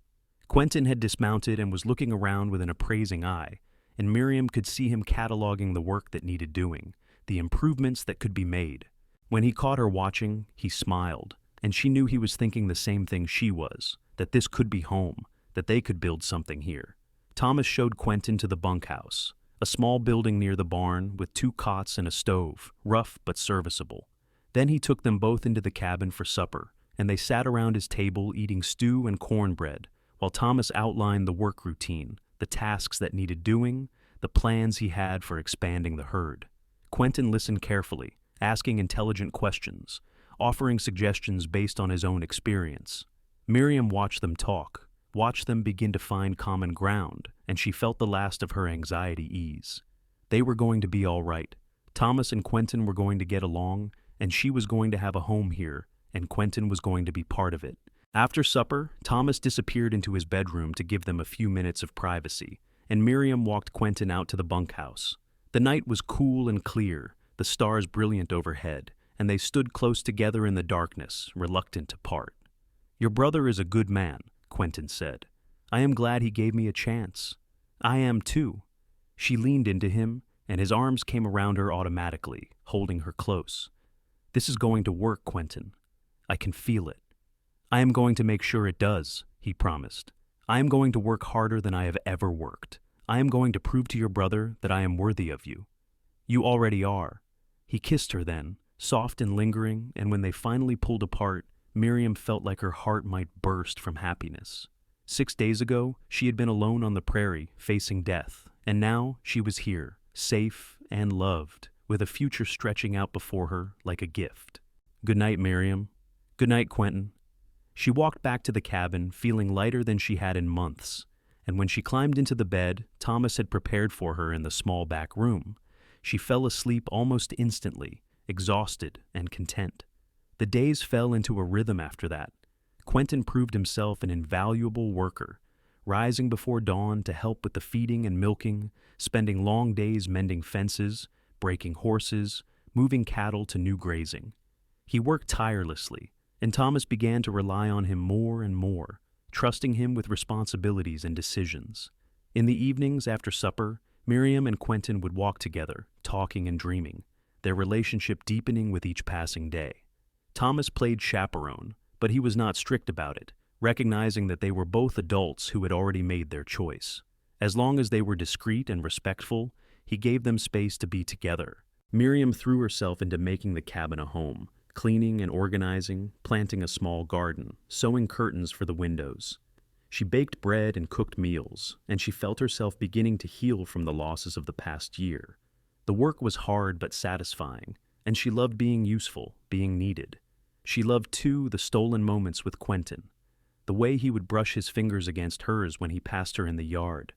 Quentin had dismounted and was looking around with an appraising eye, and Miriam could see him cataloging the work that needed doing, the improvements that could be made. When he caught her watching, he smiled, and she knew he was thinking the same thing she was, that this could be home, that they could build something here. Thomas showed Quentin to the bunkhouse, a small building near the barn with 2 cots and a stove, rough but serviceable. Then he took them both into the cabin for supper, and they sat around his table eating stew and cornbread, while Thomas outlined the work routine, the tasks that needed doing, the plans he had for expanding the herd. Quentin listened carefully, asking intelligent questions, offering suggestions based on his own experience. Miriam watched them talk, watched them begin to find common ground, and she felt the last of her anxiety ease. They were going to be all right. Thomas and Quentin were going to get along, and she was going to have a home here, and Quentin was going to be part of it. After supper, Thomas disappeared into his bedroom to give them a few minutes of privacy, and Miriam walked Quentin out to the bunkhouse. The night was cool and clear, the stars brilliant overhead, and they stood close together in the darkness, reluctant to part. "Your brother is a good man," Quentin said. "I am glad he gave me a chance." "I am too." She leaned into him, and his arms came around her automatically, holding her close. "This is going to work, Quentin. I can feel it." "I am going to make sure it does," he promised. "I am going to work harder than I have ever worked. I am going to prove to your brother that I am worthy of you." "You already are." He kissed her then, soft and lingering, and when they finally pulled apart, Miriam felt like her heart might burst from happiness. 6 days ago, she had been alone on the prairie, facing death, and now she was here, safe and loved, with a future stretching out before her like a gift. "Good night, Miriam." "Good night, Quentin." She walked back to the cabin, feeling lighter than she had in months, and when she climbed into the bed Thomas had prepared for her in the small back room, she fell asleep almost instantly, exhausted and content. The days fell into a rhythm after that. Quentin proved himself an invaluable worker, rising before dawn to help with the feeding and milking, spending long days mending fences, breaking horses, moving cattle to new grazing. He worked tirelessly, and Thomas began to rely on him more and more, trusting him with responsibilities and decisions. In the evenings after supper, Miriam and Quentin would walk together, talking and dreaming, their relationship deepening with each passing day. Thomas played chaperone, but he was not strict about it, recognizing that they were both adults who had already made their choice. As long as they were discreet and respectful, he gave them space to be together. Miriam threw herself into making the cabin a home, cleaning and organizing, planting a small garden, sewing curtains for the windows. She baked bread and cooked meals, and she felt herself beginning to heal from the losses of the past year. The work was hard but satisfying, and she loved being useful, being needed. She loved, too, the stolen moments with Quentin. The way he would brush his fingers against hers when he passed her in the yard.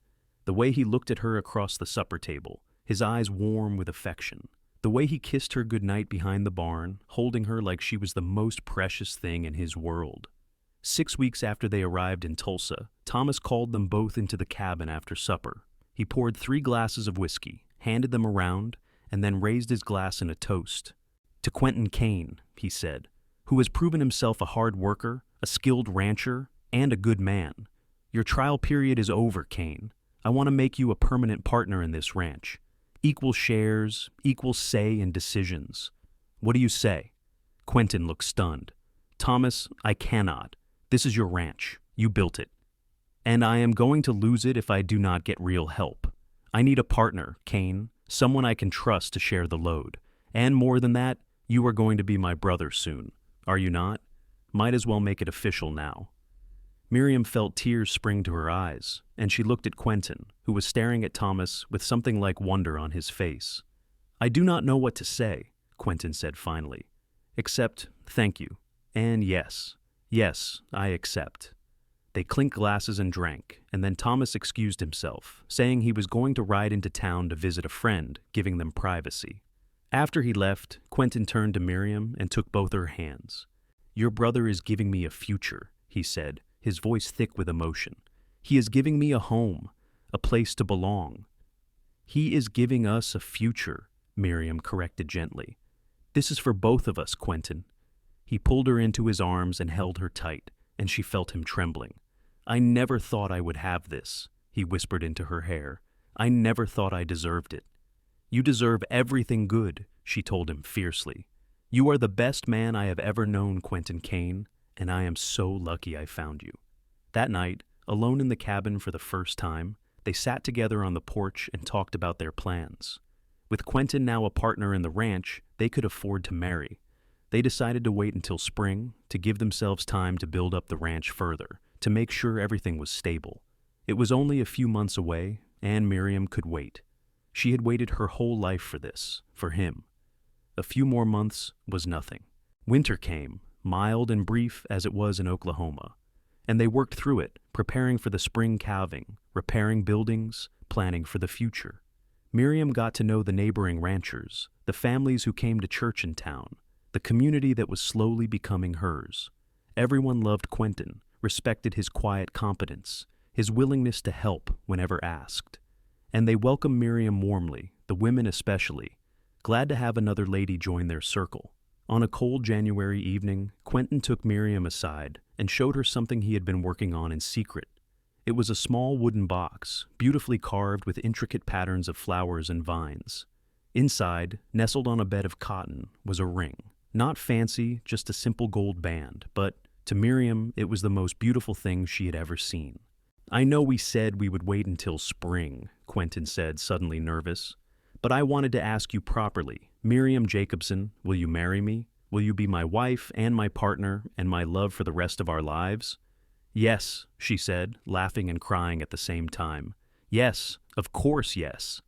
The way he looked at her across the supper table, his eyes warm with affection. The way he kissed her goodnight behind the barn, holding her like she was the most precious thing in his world. 6 weeks after they arrived in Tulsa, Thomas called them both into the cabin after supper. He poured 3 glasses of whiskey, handed them around, and then raised his glass in a toast. "To Quentin Kane," he said. who has proven himself a hard worker, a skilled rancher, and a good man. Your trial period is over, Kane. I want to make you a permanent partner in this ranch. Equal shares, equal say in decisions. What do you say?" Quentin looked stunned. "Thomas, I cannot. This is your ranch. You built it. And I am going to lose it if I do not get real help. I need a partner, Kane, someone I can trust to share the load. And more than that, you are going to be my brother soon. Are you not? Might as well make it official now." Miriam felt tears spring to her eyes, and she looked at Quentin, who was staring at Thomas with something like wonder on his face. "I do not know what to say," Quentin said finally, "except thank you, and yes, I accept." They clinked glasses and drank, and then Thomas excused himself, saying he was going to ride into town to visit a friend, giving them privacy. After he left, Quentin turned to Miriam and took both her hands. "Your brother is giving me a future," he said, his voice thick with emotion. "He is giving me a home, a place to belong." "He is giving us a future," Miriam corrected gently. "This is for both of us, Quentin." He pulled her into his arms and held her tight, and she felt him trembling. "I never thought I would have this," he whispered into her hair. "I never thought I deserved it." "You deserve everything good," she told him fiercely. "You are the best man I have ever known, Quentin Kane, and I am so lucky I found you." That night, alone in the cabin for the first time, they sat together on the porch and talked about their plans. With Quentin now a partner in the ranch, they could afford to marry. They decided to wait until spring, to give themselves time to build up the ranch further, to make sure everything was stable. It was only a few months away, and Miriam could wait. She had waited her whole life for this, for him. A few more months was nothing. Winter came, mild and brief as it was in Oklahoma, and they worked through it, preparing for the spring calving, repairing buildings, planning for the future. Miriam got to know the neighboring ranchers, the families who came to church in town, the community that was slowly becoming hers. Everyone loved Quentin, respected his quiet competence, his willingness to help whenever asked. And they welcomed Miriam warmly, the women especially, glad to have another lady join their circle. On a cold January evening, Quentin took Miriam aside and showed her something he had been working on in secret. It was a small wooden box, beautifully carved with intricate patterns of flowers and vines. Inside, nestled on a bed of cotton, was a ring. Not fancy, just a simple gold band, but to Miriam, it was the most beautiful thing she had ever seen. "I know we said we would wait until spring," Quentin said, suddenly nervous. "But I wanted to ask you properly. Miriam Jacobsen, will you marry me? Will you be my wife and my partner and my love for the rest of our lives?" "Yes," she said, laughing and crying at the same time. "Yes, of course yes."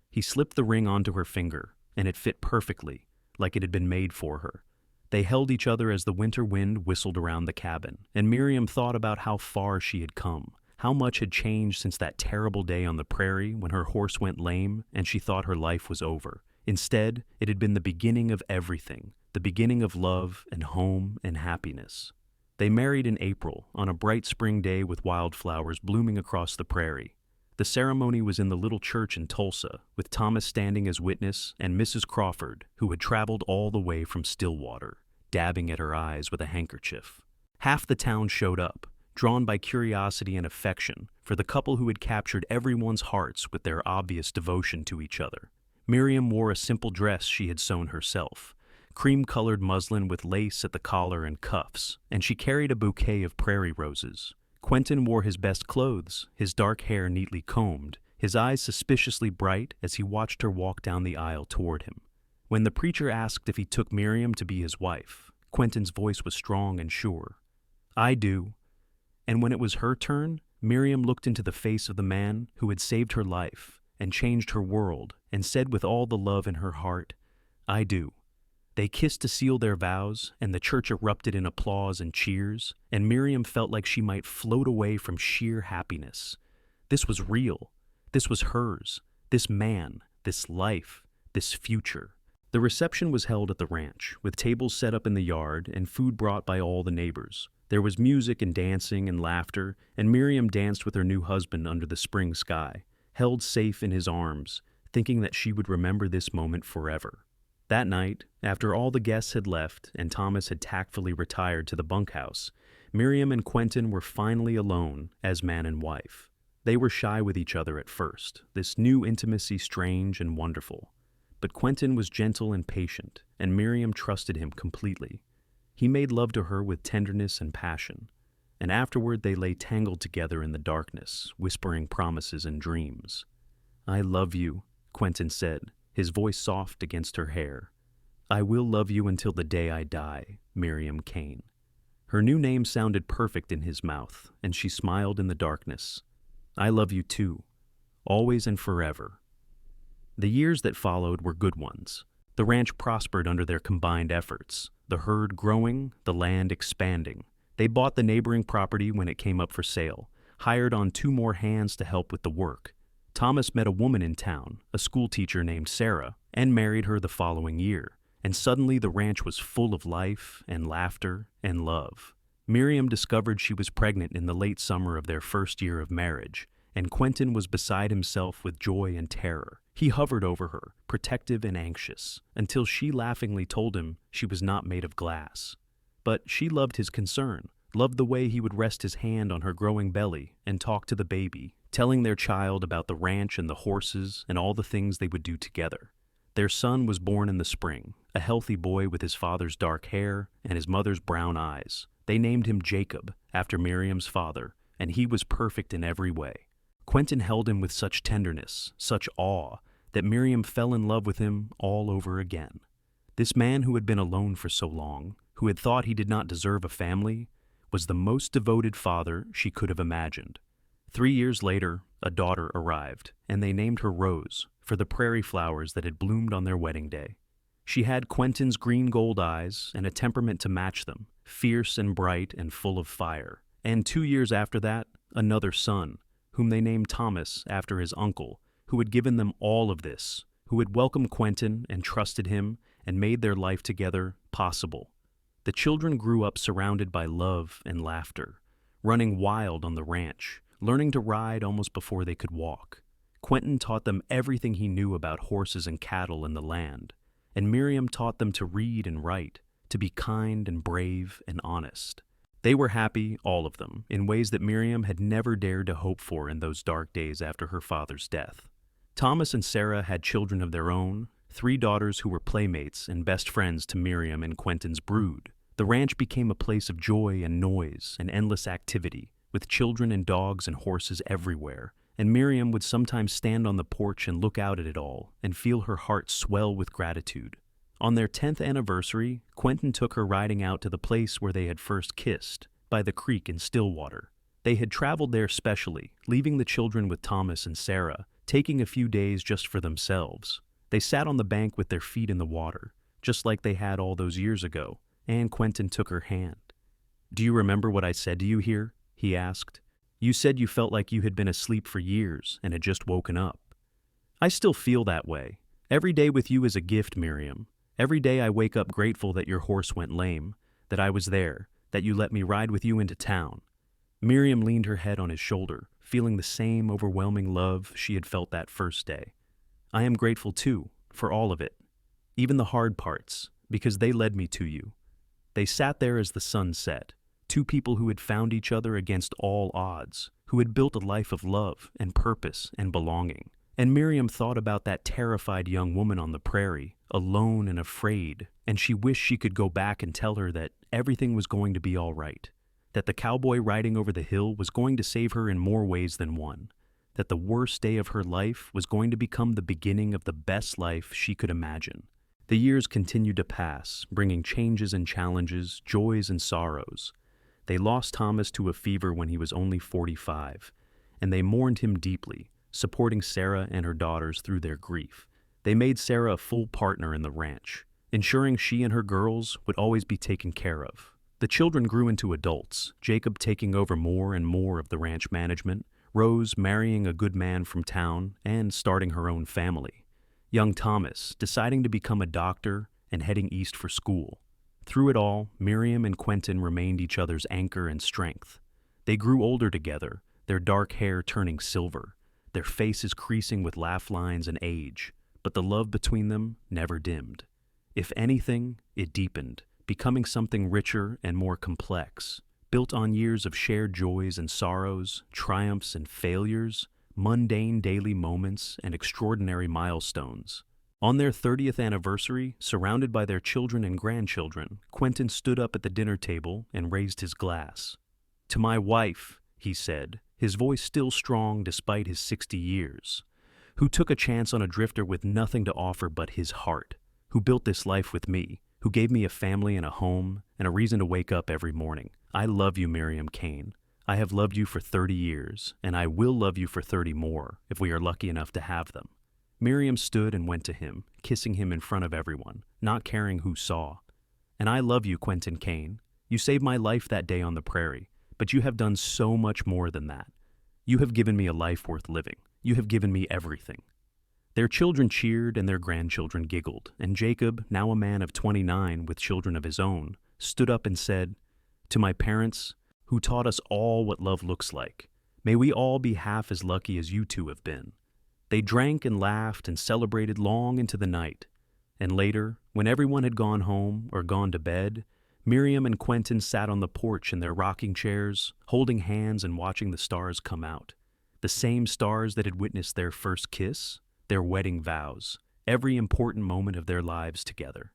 He slipped the ring onto her finger, and it fit perfectly, like it had been made for her. They held each other as the winter wind whistled around the cabin, and Miriam thought about how far she had come, how much had changed since that terrible day on the prairie when her horse went lame and she thought her life was over. Instead, it had been the beginning of everything, the beginning of love and home and happiness. They married in April, on a bright spring day with wildflowers blooming across the prairie. The ceremony was in the little church in Tulsa, with Thomas standing as witness and Mrs. Crawford, who had traveled all the way from Stillwater, dabbing at her eyes with a handkerchief. Half the town showed up, drawn by curiosity and affection for the couple who had captured everyone's hearts with their obvious devotion to each other. Miriam wore a simple dress she had sewn herself, cream-colored muslin with lace at the collar and cuffs, and she carried a bouquet of prairie roses. Quentin wore his best clothes, his dark hair neatly combed, his eyes suspiciously bright as he watched her walk down the aisle toward him. When the preacher asked if he took Miriam to be his wife, Quentin's voice was strong and sure. "I do." And when it was her turn, Miriam looked into the face of the man who had saved her life and changed her world and said with all the love in her heart, "I do." They kissed to seal their vows, and the church erupted in applause and cheers, and Miriam felt like she might float away from sheer happiness. This was real. This was hers. This man, this life, this future. The reception was held at the ranch, with tables set up in the yard and food brought by all the neighbors. There was music and dancing and laughter, and Miriam danced with her new husband under the spring sky, held safe in his arms, thinking that she would remember this moment forever. That night, after all the guests had left and Thomas had tactfully retired to the bunkhouse, Miriam and Quentin were finally alone as man and wife. They were shy with each other at first, this new intimacy strange and wonderful. But Quentin was gentle and patient, and Miriam trusted him completely. He made love to her with tenderness and passion, and afterward they lay tangled together in the darkness, whispering promises and dreams. "I love you," Quentin said, his voice soft against her hair. "I will love you until the day I die, Miriam Kane." Her new name sounded perfect in his mouth, and she smiled in the darkness. "I love you too, always and forever." The years that followed were good ones. The ranch prospered under their combined efforts, the herd growing, the land expanding. They bought the neighboring property when it came up for sale, hired on 2 more hands to help with the work. Thomas met a woman in town, a schoolteacher named Sarah, and married her the following year. And suddenly the ranch was full of life and laughter and love. Miriam discovered she was pregnant in the late summer of their first year of marriage, and Quentin was beside himself with joy and terror. He hovered over her, protective and anxious, until she laughingly told him she was not made of glass. But she loved his concern, loved the way he would rest his hand on her growing belly and talk to the baby, telling their child about the ranch and the horses and all the things they would do together. Their son was born in the spring, a healthy boy with his father's dark hair and his mother's brown eyes. They named him Jacob, after Miriam's father, and he was perfect in every way. Quentin held him with such tenderness, such awe, that Miriam fell in love with him all over again. This man who had been alone for so long, who had thought he did not deserve a family, was the most devoted father she could have imagined. 3 years later, a daughter arrived, and they named her Rose, for the prairie flowers that had bloomed on their wedding day. She had Quentin's green-gold eyes and a temperament to match them, fierce and bright and full of fire. And 2 years after that, another son, whom they named Thomas after his uncle, who had given them all of this, who had welcomed Quentin and trusted him and made their life together possible. The children grew up surrounded by love and laughter, running wild on the ranch, learning to ride almost before they could walk. Quentin taught them everything he knew about horses and cattle and the land, and Miriam taught them to read and write, to be kind and brave and honest. They were happy, all of them, in ways that Miriam had never dared to hope for in those dark days after her father's death. Thomas and Sarah had children of their own, 3 daughters who were playmates and best friends to Miriam and Quentin's brood. The ranch became a place of joy and noise and endless activity, with children and dogs and horses everywhere, and Miriam would sometimes stand on the porch and look out at it all and feel her heart swell with gratitude. On their 10th anniversary, Quentin took her riding out to the place where they had first kissed, by the creek in Stillwater. They had traveled there specially, leaving the children with Thomas and Sarah, taking a few days just for themselves. They sat on the bank with their feet in the water, just like they had all those years ago, and Quentin took her hand. "Do you remember what I said to you here?" he asked. "You said you felt like you had been asleep for years and had just woken up." "I still feel that way. Every day with you is a gift, Miriam. Every day I wake up grateful that your horse went lame, that I was there, that you let me ride with you into town." Miriam leaned her head on his shoulder, feeling the same overwhelming love she had felt that first day. "I am grateful too, for all of it, even the hard parts, because they led me to you." They sat there as the sun set, 2 people who had found each other against all odds, who had built a life of love and purpose and belonging. And Miriam thought about that terrified young woman on the prairie, alone and afraid, and she wished she could go back and tell her that everything was going to be all right, that the cowboy riding over the hill was going to save her in more ways than one, that the worst day of her life was going to become the beginning of the best life she could imagine. The years continued to pass, bringing changes and challenges, joys and sorrows. They lost Thomas to a fever when he was only 45, and they mourned him deeply, supporting Sarah and her daughters through their grief. They made Sarah a full partner in the ranch, ensuring she and her girls would always be taken care of. The children grew into adults, Jacob taking over more and more of the ranch management, Rose marrying a good man from town and starting her own family. Young Thomas deciding to become a doctor and heading east for school. Through it all, Miriam and Quentin remained each other's anchor and strength. They grew older together, their dark hair turning silver, their faces creasing with laugh lines and age, but the love between them never dimmed. If anything, it deepened, becoming something richer and more complex, built on years of shared joys and sorrows, triumphs and failures, mundane daily moments and extraordinary milestones. On their 30th anniversary, surrounded by their children and grandchildren, Quentin stood up at the dinner table and raised his glass. "To my wife," he said, his voice still strong despite his 60 years, "who took a chance on a drifter with nothing to offer but his heart, who built this life with me, who gave me a family and a home and a reason to wake up every morning. I love you, Miriam Kane. I have loved you for 30 years, and I will love you for 30 more if we are lucky enough to have them." Miriam stood and went to him, kissing him in front of everyone, not caring who saw. "And I love you, Quentin Kane. You saved my life that day on the prairie, but you have done so much more than that. You have given me a life worth living. You have given me everything." Their children cheered and their grandchildren giggled, and Jacob, now a man of 29 with children of his own, stood up and said, "To my parents, who taught us all what love looks like, may we all be half as lucky as you two have been." They drank and laughed and celebrated long into the night, and later, when everyone had gone home or gone to bed, Miriam and Quentin sat on the porch in their rocking chairs, holding hands and watching the stars come out. The same stars that had witnessed their first kiss, their wedding vows, every important moment of their lives together.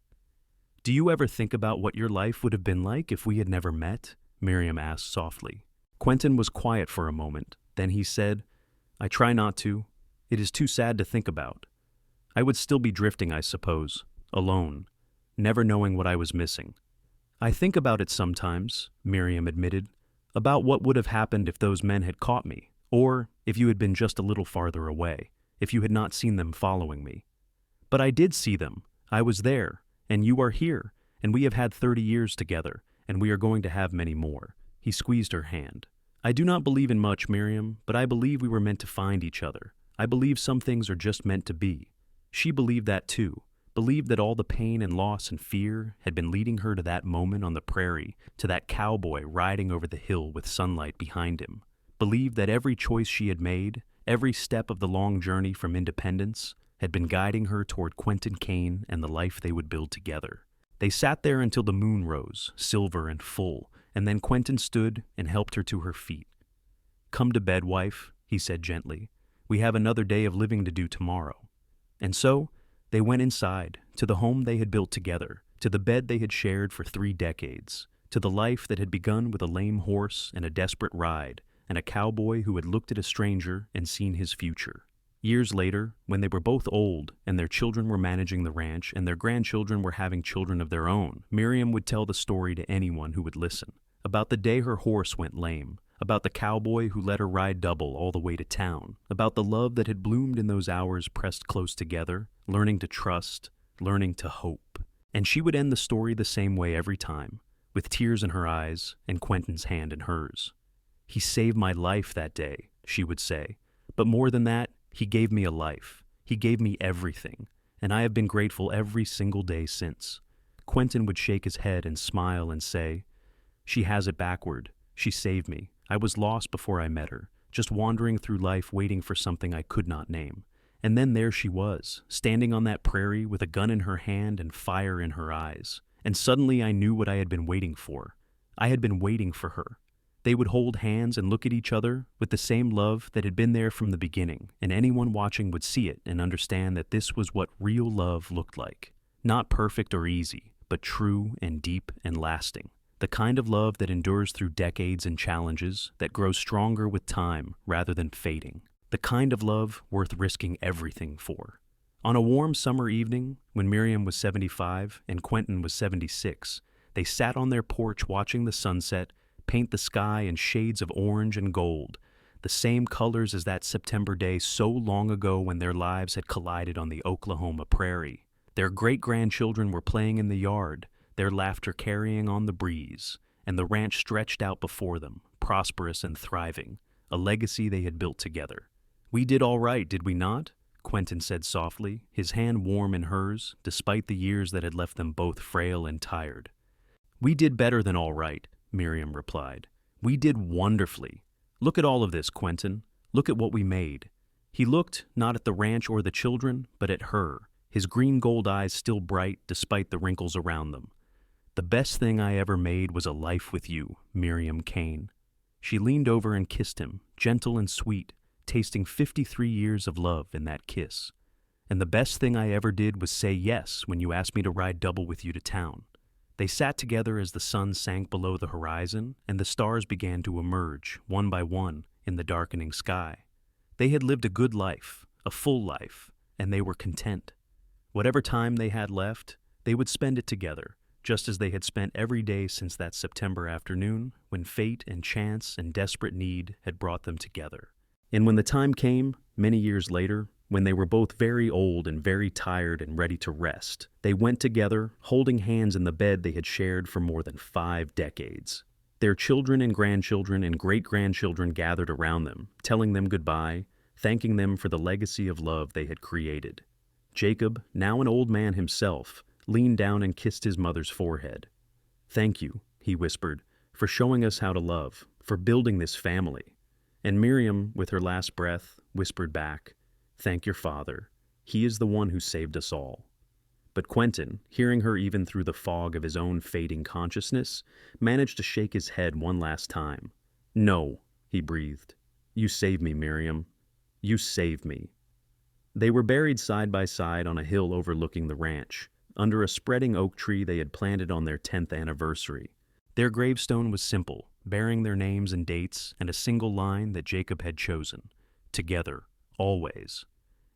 "Do you ever think about what your life would have been like if we had never met?" Miriam asked softly. Quentin was quiet for a moment. Then he said, "I try not to. It is too sad to think about. I would still be drifting, I suppose, alone, never knowing what I was missing." "I think about it sometimes," Miriam admitted, "about what would have happened if those men had caught me, or if you had been just a little farther away, if you had not seen them following me. But I did see them. I was there, and you are here, and we have had 30 years together, and we are going to have many more." He squeezed her hand. "I do not believe in much, Miriam, but I believe we were meant to find each other. I believe some things are just meant to be." She believed that too, believed that all the pain and loss and fear had been leading her to that moment on the prairie, to that cowboy riding over the hill with sunlight behind him, believed that every choice she had made, every step of the long journey from independence, had been guiding her toward Quentin Kane and the life they would build together. They sat there until the moon rose, silver and full, and then Quentin stood and helped her to her feet. "Come to bed, wife," he said gently. "We have another day of living to do tomorrow." And so, they went inside, to the home they had built together, to the bed they had shared for 3 decades, to the life that had begun with a lame horse and a desperate ride, and a cowboy who had looked at a stranger and seen his future. Years later, when they were both old and their children were managing the ranch and their grandchildren were having children of their own, Miriam would tell the story to anyone who would listen, about the day her horse went lame, about the cowboy who let her ride double all the way to town, about the love that had bloomed in those hours pressed close together, learning to trust, learning to hope. And she would end the story the same way every time, with tears in her eyes and Quentin's hand in hers. "He saved my life that day," she would say, "but more than that, he gave me a life. He gave me everything, and I have been grateful every single day since." Quentin would shake his head and smile and say, "She has it backward. She saved me. I was lost before I met her, just wandering through life waiting for something I could not name. And then there she was, standing on that prairie with a gun in her hand and fire in her eyes. And suddenly I knew what I had been waiting for. I had been waiting for her. They would hold hands and look at each other with the same love that had been there from the beginning, and anyone watching would see it and understand that this was what real love looked like. Not perfect or easy, but true and deep and lasting. The kind of love that endures through decades and challenges, that grows stronger with time rather than fading. The kind of love worth risking everything for. On a warm summer evening, when Miriam was 75 and Quentin was 76, they sat on their porch watching the sunset paint the sky in shades of orange and gold, the same colors as that September day so long ago when their lives had collided on the Oklahoma prairie. Their great-grandchildren were playing in the yard, their laughter carrying on the breeze, and the ranch stretched out before them, prosperous and thriving, a legacy they had built together. "We did all right, did we not?" Quentin said softly, his hand warm in hers, despite the years that had left them both frail and tired. "We did better than all right," Miriam replied. "We did wonderfully. Look at all of this, Quentin. Look at what we made." He looked not at the ranch or the children, but at her, his green-gold eyes still bright despite the wrinkles around them. "The best thing I ever made was a life with you, Miriam Kane." She leaned over and kissed him, gentle and sweet, tasting 53 years of love in that kiss. "And the best thing I ever did was say yes when you asked me to ride double with you to town." They sat together as the sun sank below the horizon and the stars began to emerge, one by one, in the darkening sky. They had lived a good life, a full life, and they were content. Whatever time they had left, they would spend it together, just as they had spent every day since that September afternoon when fate and chance and desperate need had brought them together. And when the time came, many years later, when they were both very old and very tired and ready to rest, they went together, holding hands in the bed they had shared for more than 5 decades. Their children and grandchildren and great-grandchildren gathered around them, telling them goodbye, thanking them for the legacy of love they had created. Jacob, now an old man himself, leaned down and kissed his mother's forehead. "Thank you," he whispered, "for showing us how to love, for building this family." And Miriam, with her last breath, whispered back, "Thank your father. He is the one who saved us all." But Quentin, hearing her even through the fog of his own fading consciousness, managed to shake his head one last time. "No," he breathed. "You saved me, Miriam. You saved me." They were buried side by side on a hill overlooking the ranch, under a spreading oak tree they had planted on their 10th anniversary. Their gravestone was simple, bearing their names and dates and a single line that Jacob had chosen: "Together, always."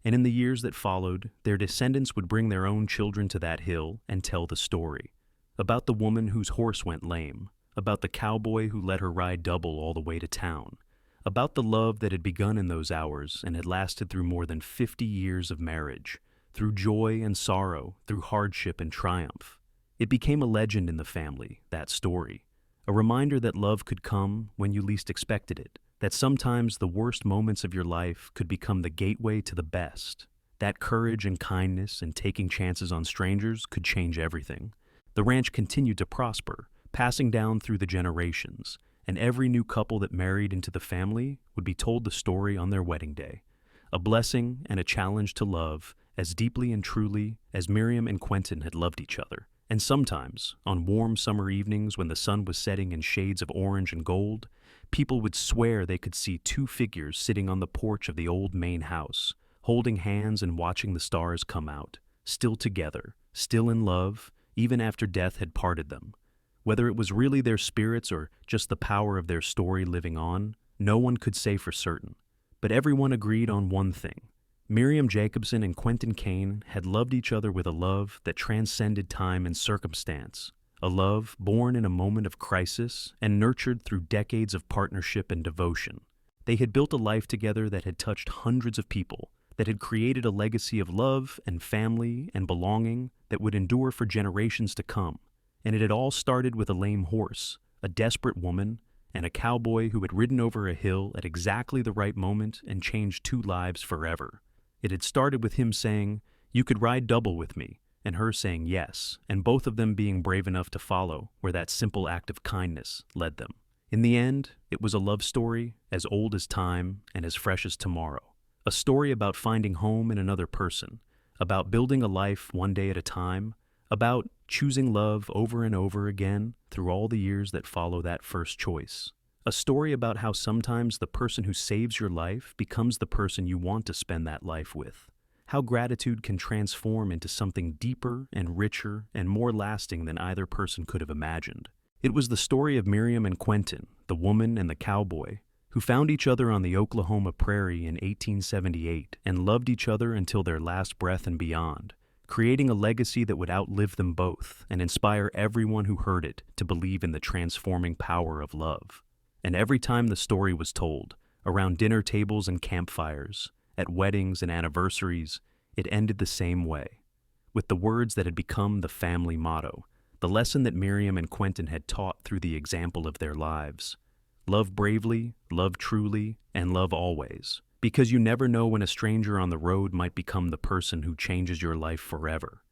And in the years that followed, their descendants would bring their own children to that hill and tell the story. About the woman whose horse went lame, about the cowboy who let her ride double all the way to town, about the love that had begun in those hours and had lasted through more than 50 years of marriage, through joy and sorrow, through hardship and triumph. It became a legend in the family, that story, a reminder that love could come when you least expected it, that sometimes the worst moments of your life could become the gateway to the best, that courage and kindness and taking chances on strangers could change everything. The ranch continued to prosper, passing down through the generations, and every new couple that married into the family would be told the story on their wedding day, a blessing and a challenge to love as deeply and truly as Miriam and Quentin had loved each other. And sometimes, on warm summer evenings when the sun was setting in shades of orange and gold, people would swear they could see 2 figures sitting on the porch of the old main house, holding hands and watching the stars come out, still together, still in love, even after death had parted them. Whether it was really their spirits or just the power of their story living on, no one could say for certain. But everyone agreed on one thing. Miriam Jacobsen and Quentin Kane had loved each other with a love that transcended time and circumstance, a love born in a moment of crisis and nurtured through decades of partnership and devotion. They had built a life together that had touched hundreds of people, that had created a legacy of love and family and belonging that would endure for generations to come. And it had all started with a lame horse, a desperate woman, and a cowboy who had ridden over a hill at exactly the right moment and changed 2 lives forever. It had started with him saying, "You could ride double with me," and her saying yes, and both of them being brave enough to follow where that simple act of kindness led them. In the end, it was a love story as old as time and as fresh as tomorrow. A story about finding home in another person, about building a life one day at a time, about choosing love over and over again through all the years that follow that first choice. A story about how sometimes the person who saves your life becomes the person you want to spend that life with. How gratitude can transform into something deeper and richer and more lasting than either person could have imagined. It was the story of Miriam and Quentin, the woman and the cowboy, who found each other on the Oklahoma prairie in 1878 and loved each other until their last breath and beyond, creating a legacy that would outlive them both and inspire everyone who heard it to believe in the transforming power of love. And every time the story was told, around dinner tables and campfires, at weddings and anniversaries, it ended the same way, with the words that had become the family motto, the lesson that Miriam and Quentin had taught through the example of their lives. Love bravely, love truly, and love always, because you never know when a stranger on the road might become the person who changes your life forever.